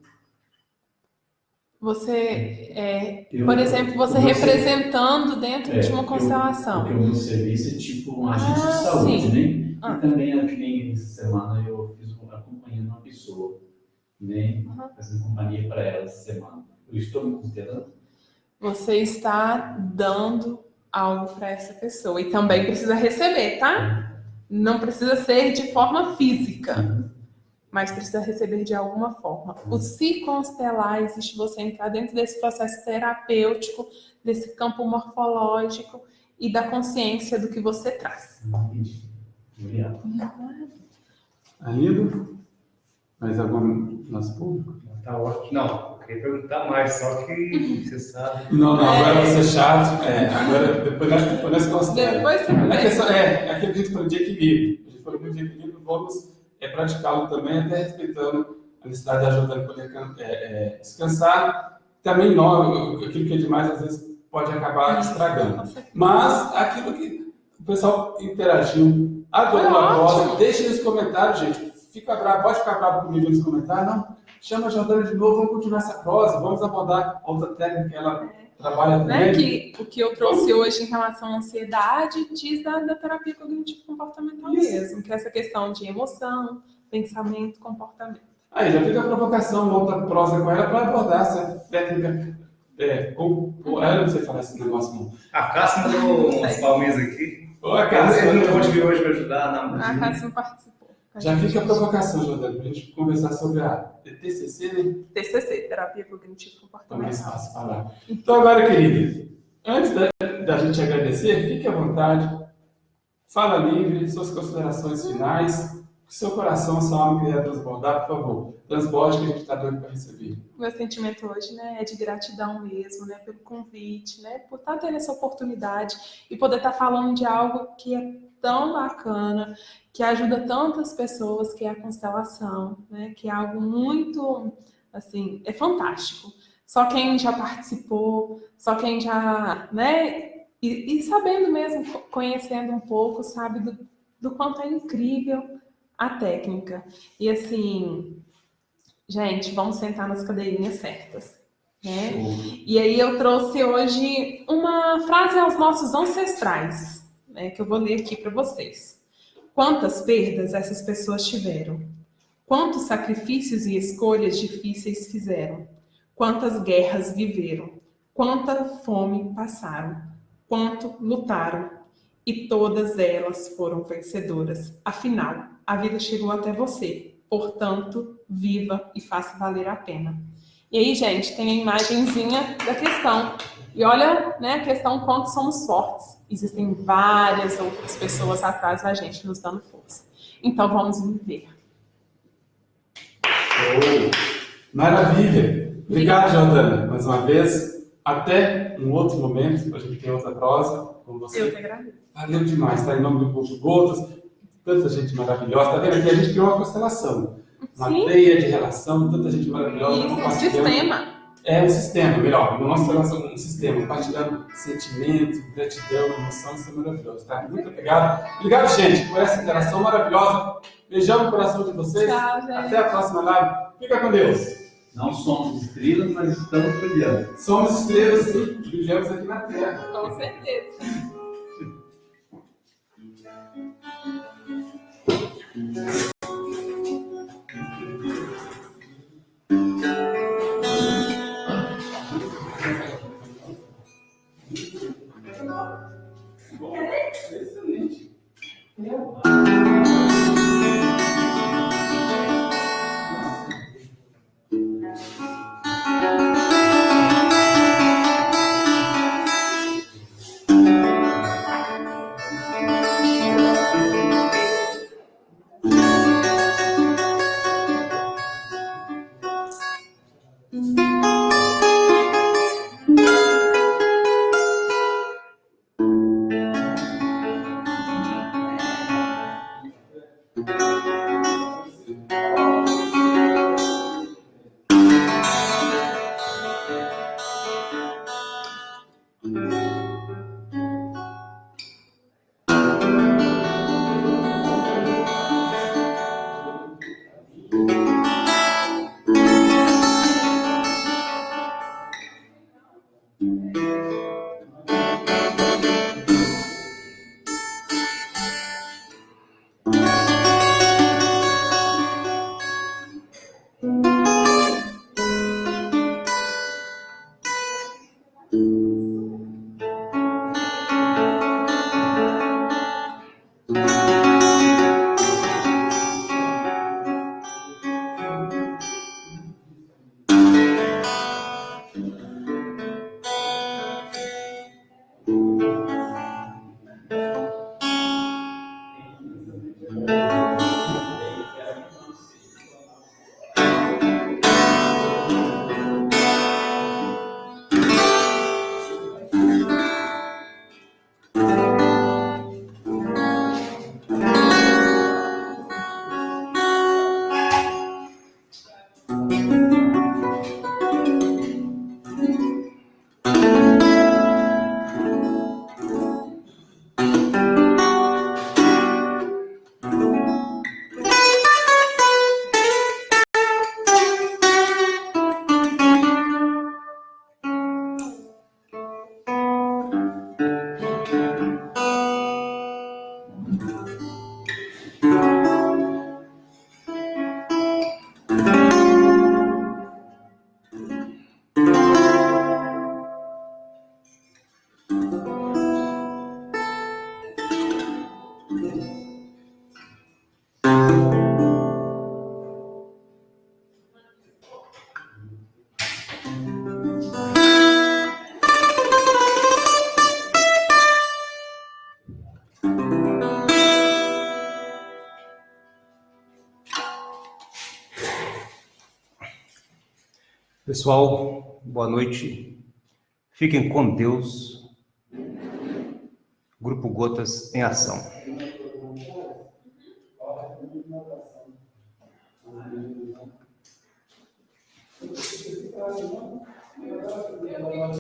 Speaker 2: Você, por exemplo, você representando dentro de uma constelação.
Speaker 4: Porque o meu serviço é tipo um agente de saúde,
Speaker 2: sim.
Speaker 4: né? E também, que nem essa semana, eu fiz acompanhando uma pessoa, né? Fazendo companhia para ela essa semana. Eu estou me constelando?
Speaker 2: Você está dando algo para essa pessoa. E também precisa receber, tá? Não precisa ser de forma física, mas precisa receber de alguma forma. O se constelar existe você entrar dentro desse processo terapêutico, desse campo morfológico e da consciência do que você traz.
Speaker 4: Obrigado.
Speaker 1: Ainda? Mais algum nosso público?
Speaker 3: Tá ótimo. Não, eu queria perguntar mais, só que você sabe.
Speaker 1: Não, agora vai ser chato. Agora, depois nós consideramos.
Speaker 2: Depois você
Speaker 1: A questão aquilo que a gente falou de equilíbrio. A gente falou muito de equilíbrio, vamos praticá-lo também, até respeitando a necessidade de ajudar a poder descansar. Também aquilo que é demais, às vezes, pode acabar estragando. Mas aquilo que o pessoal interagiu, adorou a voz, deixe nos comentários, gente. Pode ficar bravo comigo nos comentários, não. chama a Jordana de novo, vamos continuar essa prosa, vamos abordar outra técnica que ela trabalha também.
Speaker 2: Né? Que o que eu trouxe hoje em relação à ansiedade diz da terapia cognitivo-comportamental mesmo, que é essa questão de emoção, pensamento, comportamento.
Speaker 1: Aí já fica a provocação, uma outra prosa com ela para abordar essa técnica. Eu não sei falar esse negócio não.
Speaker 3: A Cássia mandou umas palminhas aqui.
Speaker 1: Oi, Cássia.
Speaker 3: Eu não pode vir hoje para ajudar.
Speaker 2: A Cássia participou.
Speaker 1: Já fica a provocação, Jordana, para a gente conversar sobre a TCC, né?
Speaker 2: TCC, terapia
Speaker 1: Tá mais
Speaker 2: cognitivo-comportamental.
Speaker 1: fácil falar. Então agora, querida, antes da gente agradecer, fique à vontade, fala livre, suas considerações finais, que seu coração, sua alma queria transbordar, por favor. Transborde que a gente está doido para receber.
Speaker 2: Meu sentimento hoje, né, é de gratidão mesmo, né, pelo convite, né, por estar tendo essa oportunidade e poder estar falando de algo que é tão bacana, que ajuda tantas pessoas, que é a constelação, né, que é algo muito, assim, é fantástico. Só quem já participou, só quem já, né, e sabendo mesmo, conhecendo um pouco, sabe do quanto é incrível a técnica. E assim, gente, vamos sentar nas cadeirinhas certas, né? E aí eu trouxe hoje uma frase aos nossos ancestrais, né, que eu vou ler aqui para vocês. Quantas perdas essas pessoas tiveram? Quantos sacrifícios e escolhas difíceis fizeram? Quantas guerras viveram? Quanta fome passaram? Quanto lutaram? E todas elas foram vencedoras. Afinal, a vida chegou até você. Portanto, viva e faça valer a pena. E aí, gente, tem a imagenzinha da questão. E olha, né, a questão quanto somos fortes. Existem várias outras pessoas atrás da gente nos dando força. Então, vamos viver.
Speaker 1: Maravilha! Obrigado, Jordana, mais uma vez. Até um outro momento, a gente tem outra prosa com você.
Speaker 2: Eu que agradeço.
Speaker 1: Valeu demais, tá? Em nome do Povo Gotas, tanta gente maravilhosa. Tá vendo aqui? A gente criou uma constelação. Uma
Speaker 2: Sim.
Speaker 1: teia de relação, tanta gente maravilhosa.
Speaker 2: Isso, um
Speaker 1: compartilhando.
Speaker 2: sistema.
Speaker 1: É um sistema, melhor. Nossa relação é um sistema, compartilhando sentimento, gratidão, emoção, isso é maravilhoso, tá? Muito obrigado. Obrigado, gente, por essa interação maravilhosa. Beijão no coração de vocês.
Speaker 2: Tchau, gente.
Speaker 1: Até a próxima live. Fica com Deus.
Speaker 4: Não somos estrelas, mas estamos brilhando.
Speaker 1: Somos estrelas e brilhamos aqui na Terra.
Speaker 2: Com certeza.
Speaker 1: Bom, excelente.
Speaker 3: Pessoal, boa noite. Fiquem com Deus. Grupo Gotas em Ação.